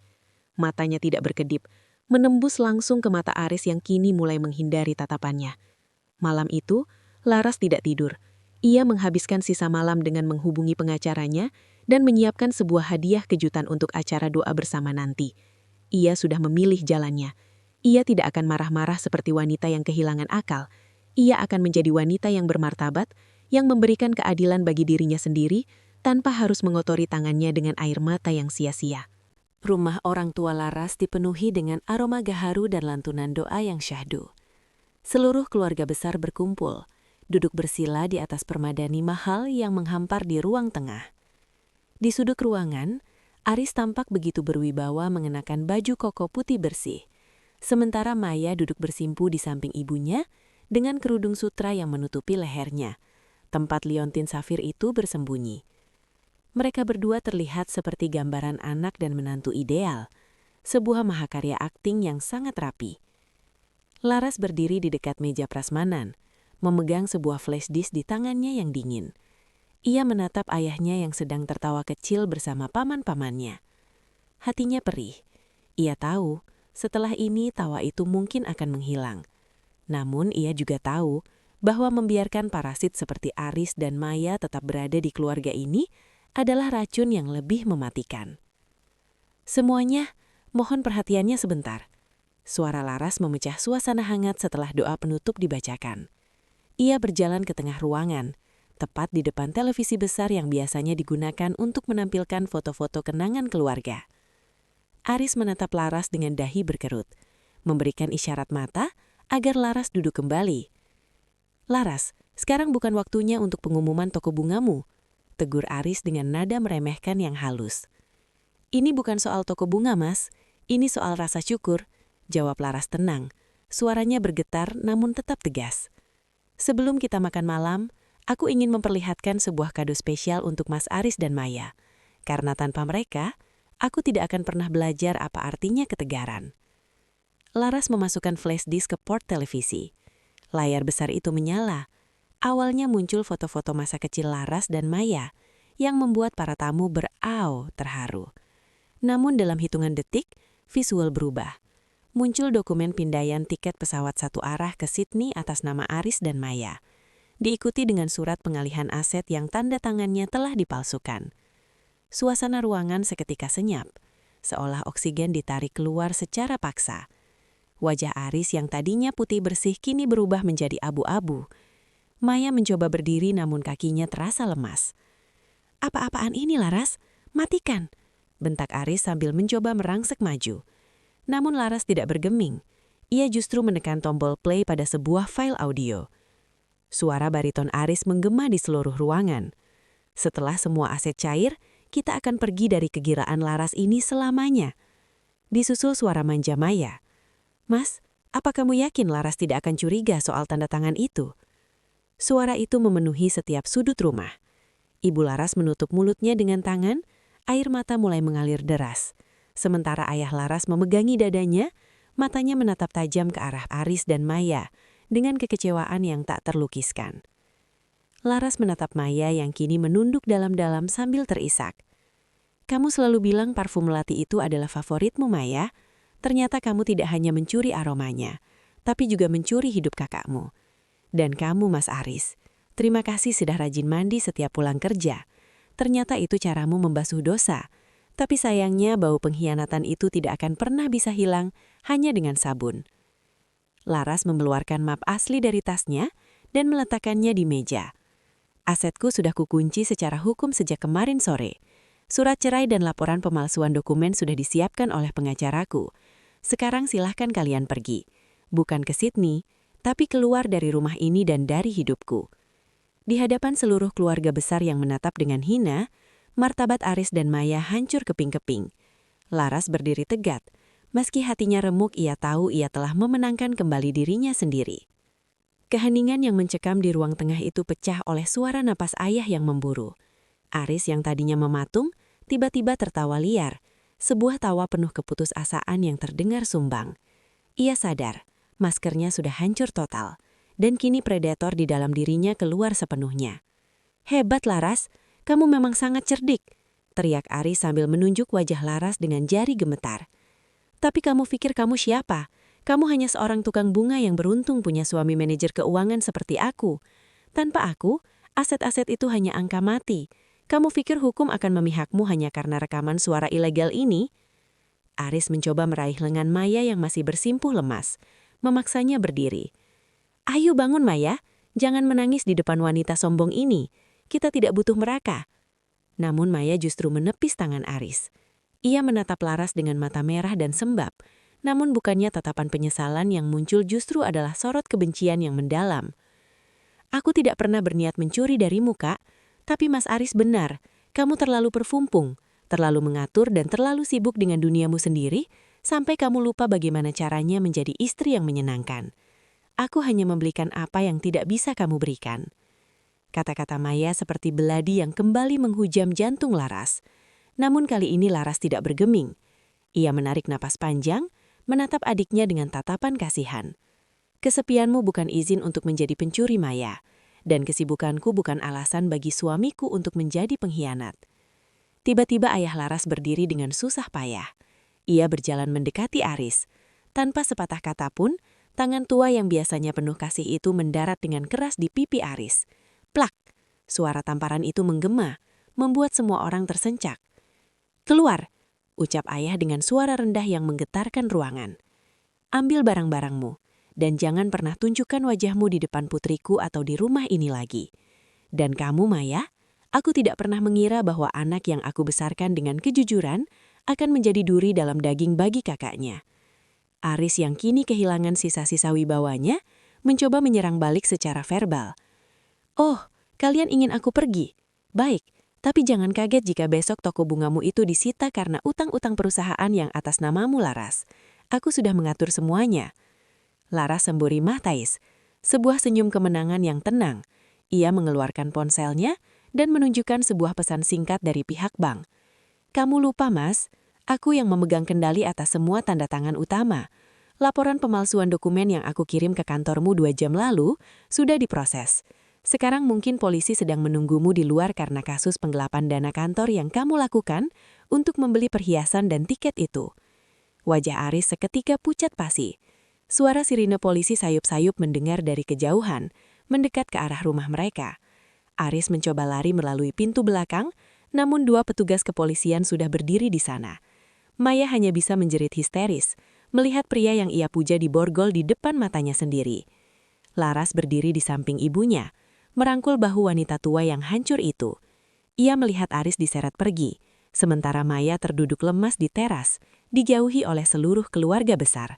Matanya tidak berkedip, menembus langsung ke mata Aris yang kini mulai menghindari tatapannya. Malam itu, Laras tidak tidur. Ia menghabiskan sisa malam dengan menghubungi pengacaranya dan menyiapkan sebuah hadiah kejutan untuk acara doa bersama nanti. Ia sudah memilih jalannya. Ia tidak akan marah-marah seperti wanita yang kehilangan akal. Ia akan menjadi wanita yang bermartabat, yang memberikan keadilan bagi dirinya sendiri, tanpa harus mengotori tangannya dengan air mata yang sia-sia. Rumah orang tua Laras dipenuhi dengan aroma gaharu dan lantunan doa yang syahdu. Seluruh keluarga besar berkumpul, duduk bersila di atas permadani mahal yang menghampar di ruang tengah. Di sudut ruangan, Aris tampak begitu berwibawa mengenakan baju koko putih bersih, sementara Maya duduk bersimpu di samping ibunya dengan kerudung sutra yang menutupi lehernya, tempat liontin safir itu bersembunyi. Mereka berdua terlihat seperti gambaran anak dan menantu ideal, sebuah mahakarya akting yang sangat rapi. Laras berdiri di dekat meja prasmanan, memegang sebuah flash disk di tangannya yang dingin. Ia menatap ayahnya yang sedang tertawa kecil bersama paman-pamannya. Hatinya perih. Ia tahu, setelah ini tawa itu mungkin akan menghilang. Namun ia juga tahu bahwa membiarkan parasit seperti Aris dan Maya tetap berada di keluarga ini adalah racun yang lebih mematikan. "Semuanya, mohon perhatiannya sebentar." Suara Laras memecah suasana hangat setelah doa penutup dibacakan. Ia berjalan ke tengah ruangan, tepat di depan televisi besar yang biasanya digunakan untuk menampilkan foto-foto kenangan keluarga. Aris menatap Laras dengan dahi berkerut, memberikan isyarat mata agar Laras duduk kembali. "Laras, sekarang bukan waktunya untuk pengumuman toko bungamu," tegur Aris dengan nada meremehkan yang halus. "Ini bukan soal toko bunga, Mas. Ini soal rasa syukur," jawab Laras tenang. Suaranya bergetar namun tetap tegas. "Sebelum kita makan malam, aku ingin memperlihatkan sebuah kado spesial untuk Mas Aris dan Maya. Karena tanpa mereka, aku tidak akan pernah belajar apa artinya ketegaran." Laras memasukkan flash disk ke port televisi. Layar besar itu menyala. Awalnya muncul foto-foto masa kecil Laras dan Maya yang membuat para tamu terharu. Namun dalam hitungan detik, visual berubah. Muncul dokumen pindaian tiket pesawat satu arah ke Sydney atas nama Aris dan Maya, diikuti dengan surat pengalihan aset yang tanda tangannya telah dipalsukan. Suasana ruangan seketika senyap, seolah oksigen ditarik keluar secara paksa. Wajah Aris yang tadinya putih bersih kini berubah menjadi abu-abu. Maya mencoba berdiri namun kakinya terasa lemas. "Apa-apaan ini, Laras? Matikan!" bentak Aris sambil mencoba merangsek maju. Namun Laras tidak bergeming. Ia justru menekan tombol play pada sebuah file audio. Suara bariton Aris menggema di seluruh ruangan. "Setelah semua aset cair, kita akan pergi dari kegilaan Laras ini selamanya." Disusul suara manja Maya. "Mas, apa kamu yakin Laras tidak akan curiga soal tanda tangan itu?" Suara itu memenuhi setiap sudut rumah. Ibu Laras menutup mulutnya dengan tangan, air mata mulai mengalir deras. Sementara ayah Laras memegangi dadanya, matanya menatap tajam ke arah Aris dan Maya dengan kekecewaan yang tak terlukiskan. Laras menatap Maya yang kini menunduk dalam-dalam sambil terisak. Kamu selalu bilang parfum melati itu adalah favoritmu, Maya. Ternyata kamu tidak hanya mencuri aromanya, tapi juga mencuri hidup kakakmu. Dan kamu, Mas Aris, terima kasih sudah rajin mandi setiap pulang kerja. Ternyata itu caramu membasuh dosa. Tapi sayangnya bau pengkhianatan itu tidak akan pernah bisa hilang hanya dengan sabun. Laras mengeluarkan map asli dari tasnya dan meletakkannya di meja. Asetku sudah kukunci secara hukum sejak kemarin sore. Surat cerai dan laporan pemalsuan dokumen sudah disiapkan oleh pengacaraku. Sekarang silahkan kalian pergi. Bukan ke Sydney, tapi keluar dari rumah ini dan dari hidupku. Di hadapan seluruh keluarga besar yang menatap dengan hina, martabat Aris dan Maya hancur keping-keping. Laras berdiri tegak. Meski hatinya remuk, ia tahu ia telah memenangkan kembali dirinya sendiri. Keheningan yang mencekam di ruang tengah itu pecah oleh suara napas ayah yang memburu. Aris yang tadinya mematung, tiba-tiba tertawa liar. Sebuah tawa penuh keputusasaan yang terdengar sumbang. Ia sadar, maskernya sudah hancur total. Dan kini predator di dalam dirinya keluar sepenuhnya. Hebat Laras, kamu memang sangat cerdik, teriak Aris sambil menunjuk wajah Laras dengan jari gemetar. Tapi kamu pikir kamu siapa? Kamu hanya seorang tukang bunga yang beruntung punya suami manajer keuangan seperti aku. Tanpa aku, aset-aset itu hanya angka mati. Kamu pikir hukum akan memihakmu hanya karena rekaman suara ilegal ini? Aris mencoba meraih lengan Maya yang masih bersimpuh lemas. Memaksanya berdiri. Ayo bangun Maya, jangan menangis di depan wanita sombong ini. Kita tidak butuh mereka. Namun Maya justru menepis tangan Aris. Ia menatap Laras dengan mata merah dan sembab. Namun bukannya tatapan penyesalan yang muncul justru adalah sorot kebencian yang mendalam. Aku tidak pernah berniat mencuri darimu, Kak. Tapi Mas Aris benar, kamu terlalu perfumpung, terlalu mengatur dan terlalu sibuk dengan duniamu sendiri, sampai kamu lupa bagaimana caranya menjadi istri yang menyenangkan. Aku hanya membelikan apa yang tidak bisa kamu berikan. Kata-kata Maya seperti beladi yang kembali menghujam jantung Laras. Namun kali ini Laras tidak bergeming. Ia menarik napas panjang, menatap adiknya dengan tatapan kasihan. Kesepianmu bukan izin untuk menjadi pencuri Maya. Dan kesibukanku bukan alasan bagi suamiku untuk menjadi pengkhianat. Tiba-tiba ayah Laras berdiri dengan susah payah. Ia berjalan mendekati Aris. Tanpa sepatah kata pun, tangan tua yang biasanya penuh kasih itu mendarat dengan keras di pipi Aris. Plak! Suara tamparan itu menggema, membuat semua orang tersencak. Keluar! Ucap ayah dengan suara rendah yang menggetarkan ruangan. Ambil barang-barangmu. Dan jangan pernah tunjukkan wajahmu di depan putriku atau di rumah ini lagi. Dan kamu, Maya, aku tidak pernah mengira bahwa anak yang aku besarkan dengan kejujuran akan menjadi duri dalam daging bagi kakaknya. Aris yang kini kehilangan sisa-sisa wibawanya, mencoba menyerang balik secara verbal. Oh, kalian ingin aku pergi? Baik, tapi jangan kaget jika besok toko bungamu itu disita karena utang-utang perusahaan yang atas namamu Laras. Aku sudah mengatur semuanya. Laras semburi mahtais, sebuah senyum kemenangan yang tenang. Ia mengeluarkan ponselnya dan menunjukkan sebuah pesan singkat dari pihak bank. Kamu lupa, Mas, aku yang memegang kendali atas semua tanda tangan utama. Laporan pemalsuan dokumen yang aku kirim ke kantormu 2 jam lalu sudah diproses. Sekarang mungkin polisi sedang menunggumu di luar karena kasus penggelapan dana kantor yang kamu lakukan untuk membeli perhiasan dan tiket itu. Wajah Aris seketika pucat pasi. Suara sirine polisi sayup-sayup mendengar dari kejauhan, mendekat ke arah rumah mereka. Aris mencoba lari melalui pintu belakang, namun 2 petugas kepolisian sudah berdiri di sana. Maya hanya bisa menjerit histeris, melihat pria yang ia puja diborgol di depan matanya sendiri. Laras berdiri di samping ibunya, merangkul bahu wanita tua yang hancur itu. Ia melihat Aris diseret pergi, sementara Maya terduduk lemas di teras, dijauhi oleh seluruh keluarga besar.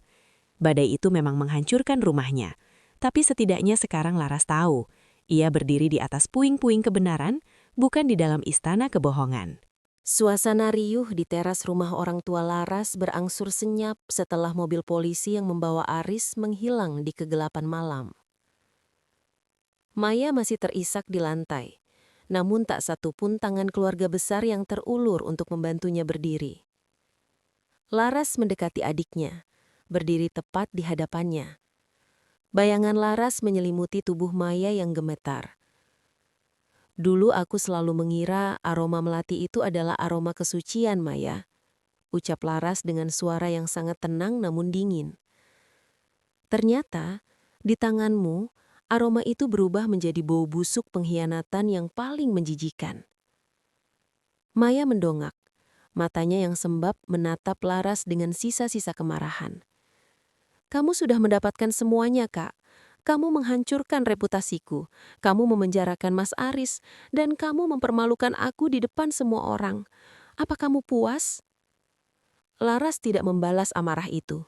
Badai itu memang menghancurkan rumahnya, tapi setidaknya sekarang Laras tahu, ia berdiri di atas puing-puing kebenaran, bukan di dalam istana kebohongan. Suasana riuh di teras rumah orang tua Laras berangsur senyap setelah mobil polisi yang membawa Aris menghilang di kegelapan malam. Maya masih terisak di lantai, namun tak satu pun tangan keluarga besar yang terulur untuk membantunya berdiri. Laras mendekati adiknya, berdiri tepat di hadapannya. Bayangan Laras menyelimuti tubuh Maya yang gemetar. Dulu aku selalu mengira aroma melati itu adalah aroma kesucian, Maya. Ucap Laras dengan suara yang sangat tenang namun dingin. Ternyata, di tanganmu, aroma itu berubah menjadi bau busuk pengkhianatan yang paling menjijikan. Maya mendongak, matanya yang sembab menatap Laras dengan sisa-sisa kemarahan. Kamu sudah mendapatkan semuanya, Kak. Kamu menghancurkan reputasiku, kamu memenjarakan Mas Aris, dan kamu mempermalukan aku di depan semua orang. Apa kamu puas? Laras tidak membalas amarah itu.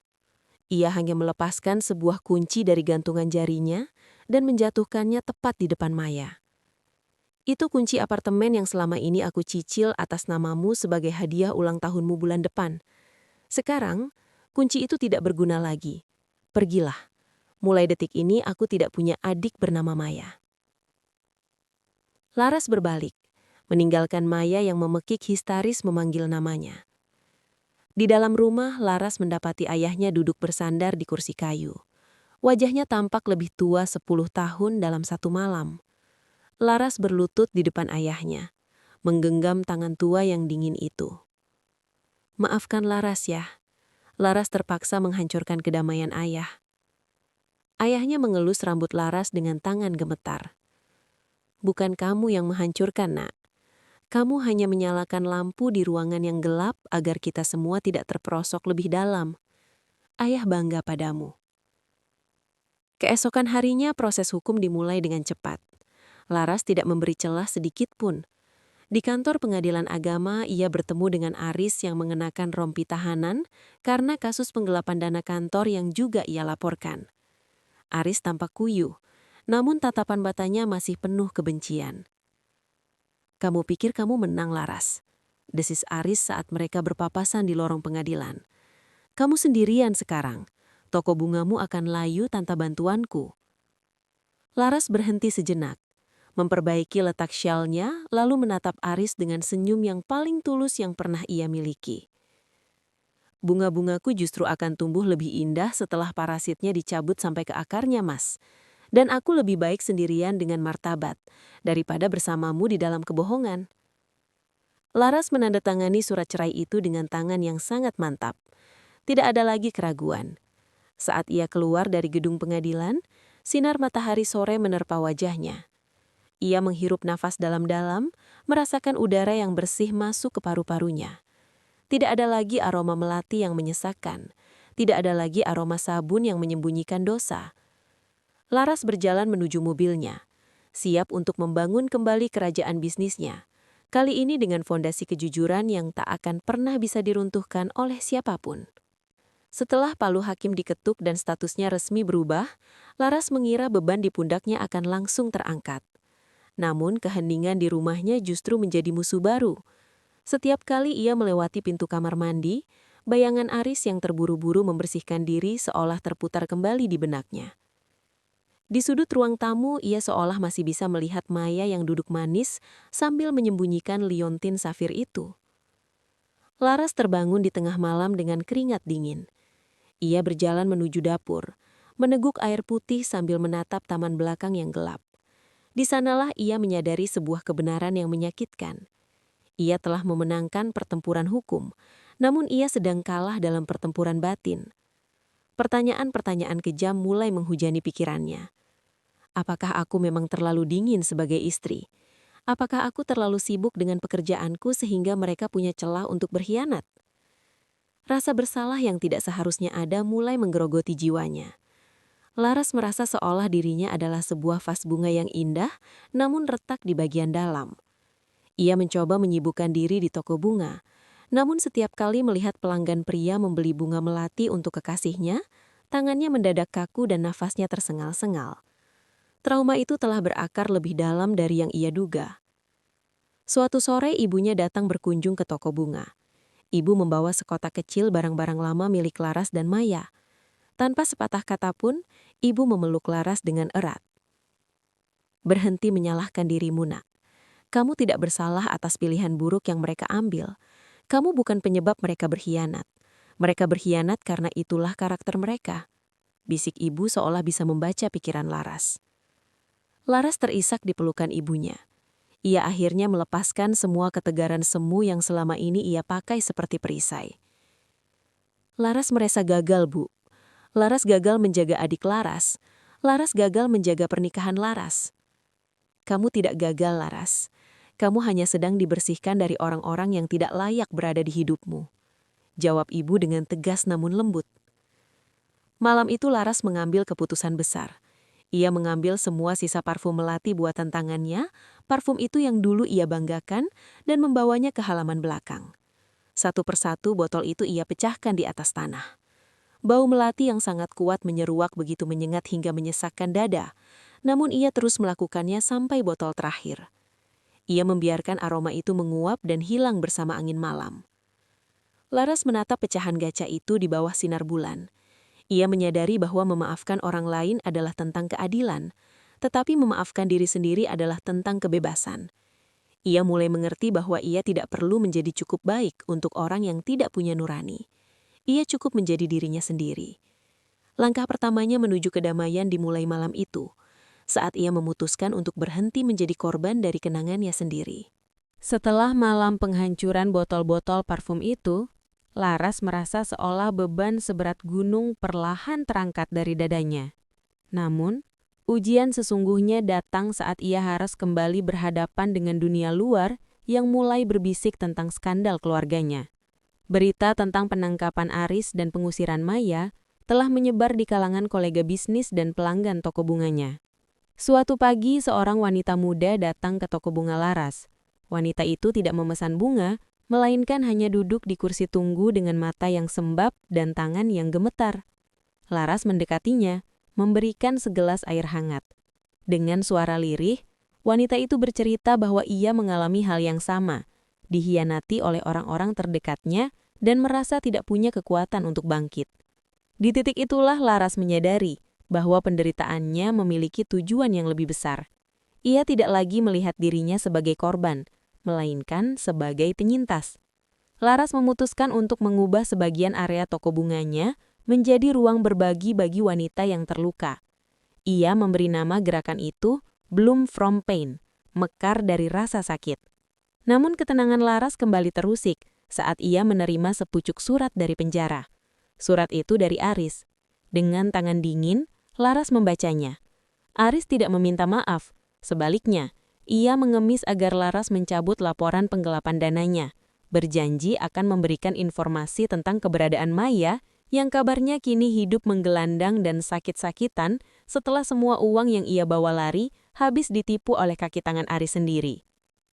Ia hanya melepaskan sebuah kunci dari gantungan jarinya dan menjatuhkannya tepat di depan Maya. Itu kunci apartemen yang selama ini aku cicil atas namamu sebagai hadiah ulang tahunmu bulan depan. Sekarang, kunci itu tidak berguna lagi. Pergilah. Mulai detik ini aku tidak punya adik bernama Maya. Laras berbalik, meninggalkan Maya yang memekik histeris memanggil namanya. Di dalam rumah, Laras mendapati ayahnya duduk bersandar di kursi kayu. Wajahnya tampak lebih tua 10 tahun dalam satu malam. Laras berlutut di depan ayahnya, menggenggam tangan tua yang dingin itu. Maafkan Laras ya. Laras terpaksa menghancurkan kedamaian ayah. Ayahnya mengelus rambut Laras dengan tangan gemetar. Bukan kamu yang menghancurkan, Nak. Kamu hanya menyalakan lampu di ruangan yang gelap agar kita semua tidak terperosok lebih dalam. Ayah bangga padamu. Keesokan harinya proses hukum dimulai dengan cepat. Laras tidak memberi celah sedikit pun. Di kantor pengadilan agama, ia bertemu dengan Aris yang mengenakan rompi tahanan karena kasus penggelapan dana kantor yang juga ia laporkan. Aris tampak kuyu, namun tatapan matanya masih penuh kebencian. Kamu pikir kamu menang, Laras? Desis Aris saat mereka berpapasan di lorong pengadilan. Kamu sendirian sekarang. Toko bungamu akan layu tanpa bantuanku. Laras berhenti sejenak, memperbaiki letak syalnya, lalu menatap Aris dengan senyum yang paling tulus yang pernah ia miliki. Bunga-bungaku justru akan tumbuh lebih indah setelah parasitnya dicabut sampai ke akarnya, Mas. Dan aku lebih baik sendirian dengan martabat, daripada bersamamu di dalam kebohongan. Laras menandatangani surat cerai itu dengan tangan yang sangat mantap. Tidak ada lagi keraguan. Saat ia keluar dari gedung pengadilan, sinar matahari sore menerpa wajahnya. Ia menghirup nafas dalam-dalam, merasakan udara yang bersih masuk ke paru-parunya. Tidak ada lagi aroma melati yang menyesakkan. Tidak ada lagi aroma sabun yang menyembunyikan dosa. Laras berjalan menuju mobilnya, siap untuk membangun kembali kerajaan bisnisnya. Kali ini dengan fondasi kejujuran yang tak akan pernah bisa diruntuhkan oleh siapapun. Setelah palu hakim diketuk dan statusnya resmi berubah, Laras mengira beban di pundaknya akan langsung terangkat. Namun keheningan di rumahnya justru menjadi musuh baru. Setiap kali ia melewati pintu kamar mandi, bayangan Aris yang terburu-buru membersihkan diri seolah terputar kembali di benaknya. Di sudut ruang tamu, ia seolah masih bisa melihat Maya yang duduk manis sambil menyembunyikan liontin safir itu. Laras terbangun di tengah malam dengan keringat dingin. Ia berjalan menuju dapur, meneguk air putih sambil menatap taman belakang yang gelap. Di sanalah ia menyadari sebuah kebenaran yang menyakitkan. Ia telah memenangkan pertempuran hukum, namun ia sedang kalah dalam pertempuran batin. Pertanyaan-pertanyaan kejam mulai menghujani pikirannya. Apakah aku memang terlalu dingin sebagai istri? Apakah aku terlalu sibuk dengan pekerjaanku sehingga mereka punya celah untuk berkhianat? Rasa bersalah yang tidak seharusnya ada mulai menggerogoti jiwanya. Laras merasa seolah dirinya adalah sebuah vas bunga yang indah, namun retak di bagian dalam. Ia mencoba menyibukkan diri di toko bunga, namun setiap kali melihat pelanggan pria membeli bunga melati untuk kekasihnya, tangannya mendadak kaku dan nafasnya tersengal-sengal. Trauma itu telah berakar lebih dalam dari yang ia duga. Suatu sore ibunya datang berkunjung ke toko bunga. Ibu membawa sekotak kecil barang-barang lama milik Laras dan Maya. Tanpa sepatah kata pun, ibu memeluk Laras dengan erat. Berhenti menyalahkan dirimu, Nak. Kamu tidak bersalah atas pilihan buruk yang mereka ambil. Kamu bukan penyebab mereka berkhianat. Mereka berkhianat karena itulah karakter mereka. Bisik ibu seolah bisa membaca pikiran Laras. Laras terisak di pelukan ibunya. Ia akhirnya melepaskan semua ketegaran semu yang selama ini ia pakai seperti perisai. Laras merasa gagal, Bu. Laras gagal menjaga adik Laras. Laras gagal menjaga pernikahan Laras. Kamu tidak gagal, Laras. Kamu hanya sedang dibersihkan dari orang-orang yang tidak layak berada di hidupmu. Jawab ibu dengan tegas namun lembut. Malam itu Laras mengambil keputusan besar. Ia mengambil semua sisa parfum melati buatan tangannya, parfum itu yang dulu ia banggakan, dan membawanya ke halaman belakang. Satu persatu botol itu ia pecahkan di atas tanah. Bau melati yang sangat kuat menyeruak begitu menyengat hingga menyesakkan dada, namun ia terus melakukannya sampai botol terakhir. Ia membiarkan aroma itu menguap dan hilang bersama angin malam. Laras menatap pecahan gaca itu di bawah sinar bulan. Ia menyadari bahwa memaafkan orang lain adalah tentang keadilan, tetapi memaafkan diri sendiri adalah tentang kebebasan. Ia mulai mengerti bahwa ia tidak perlu menjadi cukup baik untuk orang yang tidak punya nurani. Ia cukup menjadi dirinya sendiri. Langkah pertamanya menuju kedamaian dimulai malam itu, saat ia memutuskan untuk berhenti menjadi korban dari kenangannya sendiri. Setelah malam penghancuran botol-botol parfum itu, Laras merasa seolah beban seberat gunung perlahan terangkat dari dadanya. Namun, ujian sesungguhnya datang saat ia harus kembali berhadapan dengan dunia luar yang mulai berbisik tentang skandal keluarganya. Berita tentang penangkapan Aris dan pengusiran Maya telah menyebar di kalangan kolega bisnis dan pelanggan toko bunganya. Suatu pagi, seorang wanita muda datang ke toko bunga Laras. Wanita itu tidak memesan bunga, melainkan hanya duduk di kursi tunggu dengan mata yang sembab dan tangan yang gemetar. Laras mendekatinya, memberikan segelas air hangat. Dengan suara lirih, wanita itu bercerita bahwa ia mengalami hal yang sama, dihianati oleh orang-orang terdekatnya dan merasa tidak punya kekuatan untuk bangkit. Di titik itulah Laras menyadari bahwa penderitaannya memiliki tujuan yang lebih besar. Ia tidak lagi melihat dirinya sebagai korban, melainkan sebagai penyintas. Laras memutuskan untuk mengubah sebagian area toko bunganya menjadi ruang berbagi bagi wanita yang terluka. Ia memberi nama gerakan itu Bloom from Pain, mekar dari rasa sakit. Namun ketenangan Laras kembali terusik saat ia menerima sepucuk surat dari penjara. Surat itu dari Aris. Dengan tangan dingin, Laras membacanya. Aris tidak meminta maaf, sebaliknya, ia mengemis agar Laras mencabut laporan penggelapan dananya, berjanji akan memberikan informasi tentang keberadaan Maya yang kabarnya kini hidup menggelandang dan sakit-sakitan setelah semua uang yang ia bawa lari habis ditipu oleh kaki tangan Aris sendiri.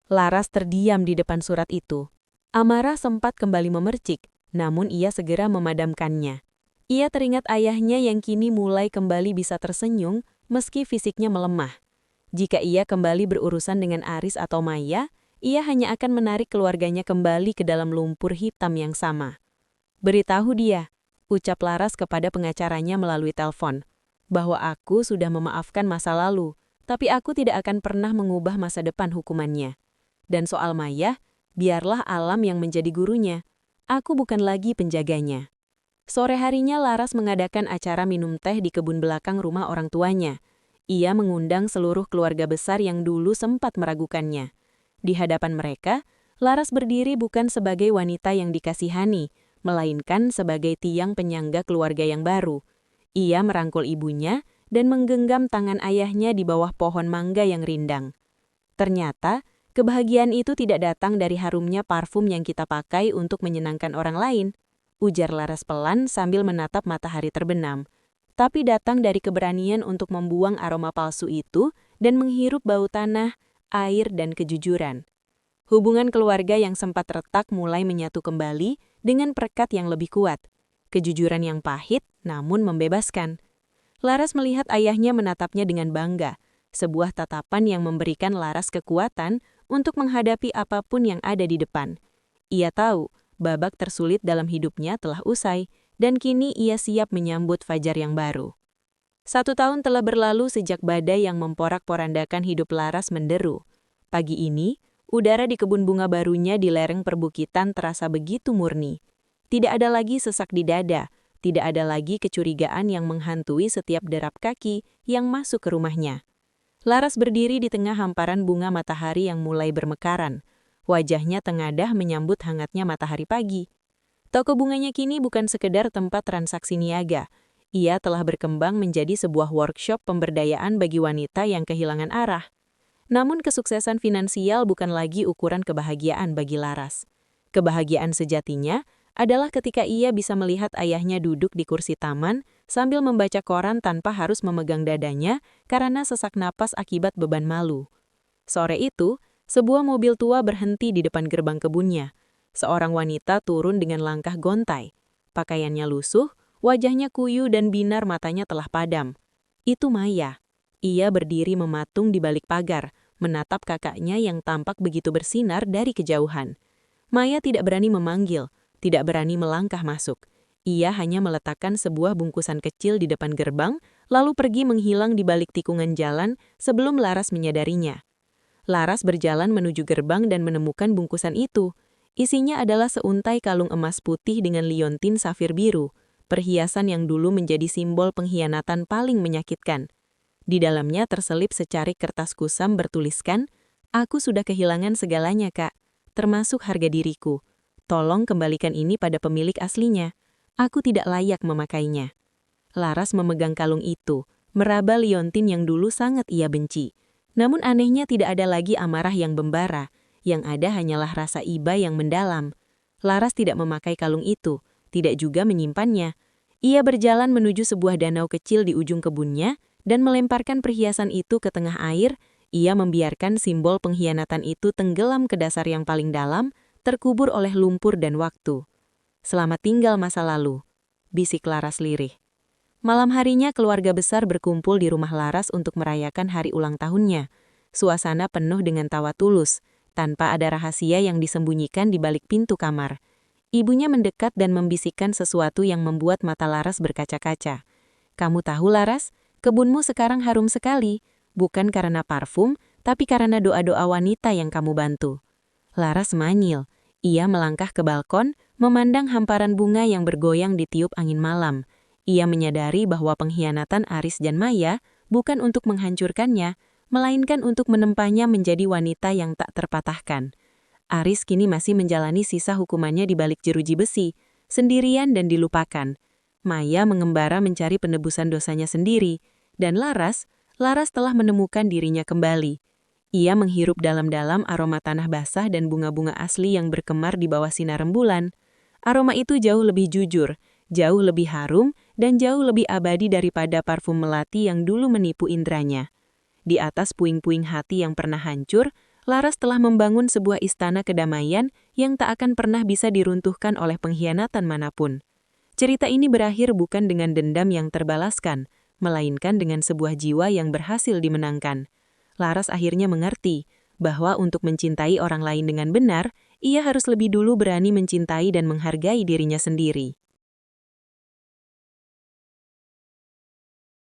Laras terdiam di depan surat itu. Amarah sempat kembali memercik, namun ia segera memadamkannya. Ia teringat ayahnya yang kini mulai kembali bisa tersenyum meski fisiknya melemah. Jika ia kembali berurusan dengan Aris atau Maya, ia hanya akan menarik keluarganya kembali ke dalam lumpur hitam yang sama. Beritahu dia, ucap Laras kepada pengacaranya melalui telepon, bahwa aku sudah memaafkan masa lalu, tapi aku tidak akan pernah mengubah masa depan hukumannya. Dan soal Maya, biarlah alam yang menjadi gurunya. Aku bukan lagi penjaganya. Sore harinya Laras mengadakan acara minum teh di kebun belakang rumah orang tuanya. Ia mengundang seluruh keluarga besar yang dulu sempat meragukannya. Di hadapan mereka, Laras berdiri bukan sebagai wanita yang dikasihani, melainkan sebagai tiang penyangga keluarga yang baru. Ia merangkul ibunya dan menggenggam tangan ayahnya di bawah pohon mangga yang rindang. Ternyata, kebahagiaan itu tidak datang dari harumnya parfum yang kita pakai untuk menyenangkan orang lain, ujar Laras pelan sambil menatap matahari terbenam. Tapi datang dari keberanian untuk membuang aroma palsu itu dan menghirup bau tanah, air, dan kejujuran. Hubungan keluarga yang sempat retak mulai menyatu kembali dengan perekat yang lebih kuat. Kejujuran yang pahit, namun membebaskan. Laras melihat ayahnya menatapnya dengan bangga, sebuah tatapan yang memberikan Laras kekuatan untuk menghadapi apapun yang ada di depan. Ia tahu, babak tersulit dalam hidupnya telah usai, dan kini ia siap menyambut fajar yang baru. 1 tahun telah berlalu sejak badai yang memporak-porandakan hidup Laras menderu. Pagi ini, udara di kebun bunga barunya di lereng perbukitan terasa begitu murni. Tidak ada lagi sesak di dada, tidak ada lagi kecurigaan yang menghantui setiap derap kaki yang masuk ke rumahnya. Laras berdiri di tengah hamparan bunga matahari yang mulai bermekaran. Wajahnya tengadah menyambut hangatnya matahari pagi. Toko bunganya kini bukan sekedar tempat transaksi niaga. Ia telah berkembang menjadi sebuah workshop pemberdayaan bagi wanita yang kehilangan arah. Namun kesuksesan finansial bukan lagi ukuran kebahagiaan bagi Laras. Kebahagiaan sejatinya adalah ketika ia bisa melihat ayahnya duduk di kursi taman sambil membaca koran tanpa harus memegang dadanya karena sesak napas akibat beban malu. Sore itu, sebuah mobil tua berhenti di depan gerbang kebunnya. Seorang wanita turun dengan langkah gontai. Pakaiannya lusuh, wajahnya kuyu dan binar matanya telah padam. Itu Maya. Ia berdiri mematung di balik pagar, menatap kakaknya yang tampak begitu bersinar dari kejauhan. Maya tidak berani memanggil, tidak berani melangkah masuk. Ia hanya meletakkan sebuah bungkusan kecil di depan gerbang, lalu pergi menghilang di balik tikungan jalan sebelum Laras menyadarinya. Laras berjalan menuju gerbang dan menemukan bungkusan itu. Isinya adalah seuntai kalung emas putih dengan liontin safir biru, perhiasan yang dulu menjadi simbol pengkhianatan paling menyakitkan. Di dalamnya terselip secarik kertas kusam bertuliskan, "Aku sudah kehilangan segalanya, Kak, termasuk harga diriku. Tolong kembalikan ini pada pemilik aslinya. Aku tidak layak memakainya." Laras memegang kalung itu, meraba liontin yang dulu sangat ia benci. Namun anehnya tidak ada lagi amarah yang membara, yang ada hanyalah rasa iba yang mendalam. Laras tidak memakai kalung itu, tidak juga menyimpannya. Ia berjalan menuju sebuah danau kecil di ujung kebunnya dan melemparkan perhiasan itu ke tengah air. Ia membiarkan simbol pengkhianatan itu tenggelam ke dasar yang paling dalam, terkubur oleh lumpur dan waktu. "Selamat tinggal masa lalu," bisik Laras lirih. Malam harinya keluarga besar berkumpul di rumah Laras untuk merayakan hari ulang tahunnya. Suasana penuh dengan tawa tulus, tanpa ada rahasia yang disembunyikan di balik pintu kamar. Ibunya mendekat dan membisikkan sesuatu yang membuat mata Laras berkaca-kaca. "Kamu tahu, Laras, kebunmu sekarang harum sekali, bukan karena parfum, tapi karena doa-doa wanita yang kamu bantu." Laras manyil. Ia melangkah ke balkon, memandang hamparan bunga yang bergoyang ditiup angin malam. Ia menyadari bahwa pengkhianatan Aris dan Maya bukan untuk menghancurkannya, melainkan untuk menempahnya menjadi wanita yang tak terpatahkan. Aris kini masih menjalani sisa hukumannya di balik jeruji besi, sendirian dan dilupakan. Maya mengembara mencari penebusan dosanya sendiri, dan Laras telah menemukan dirinya kembali. Ia menghirup dalam-dalam aroma tanah basah dan bunga-bunga asli yang berkemar di bawah sinar rembulan. Aroma itu jauh lebih jujur, jauh lebih harum, dan jauh lebih abadi daripada parfum melati yang dulu menipu indranya. Di atas puing-puing hati yang pernah hancur, Laras telah membangun sebuah istana kedamaian yang tak akan pernah bisa diruntuhkan oleh pengkhianatan manapun. Cerita ini berakhir bukan dengan dendam yang terbalaskan, melainkan dengan sebuah jiwa yang berhasil dimenangkan. Laras akhirnya mengerti bahwa untuk mencintai orang lain dengan benar, ia harus lebih dulu berani mencintai dan menghargai dirinya sendiri.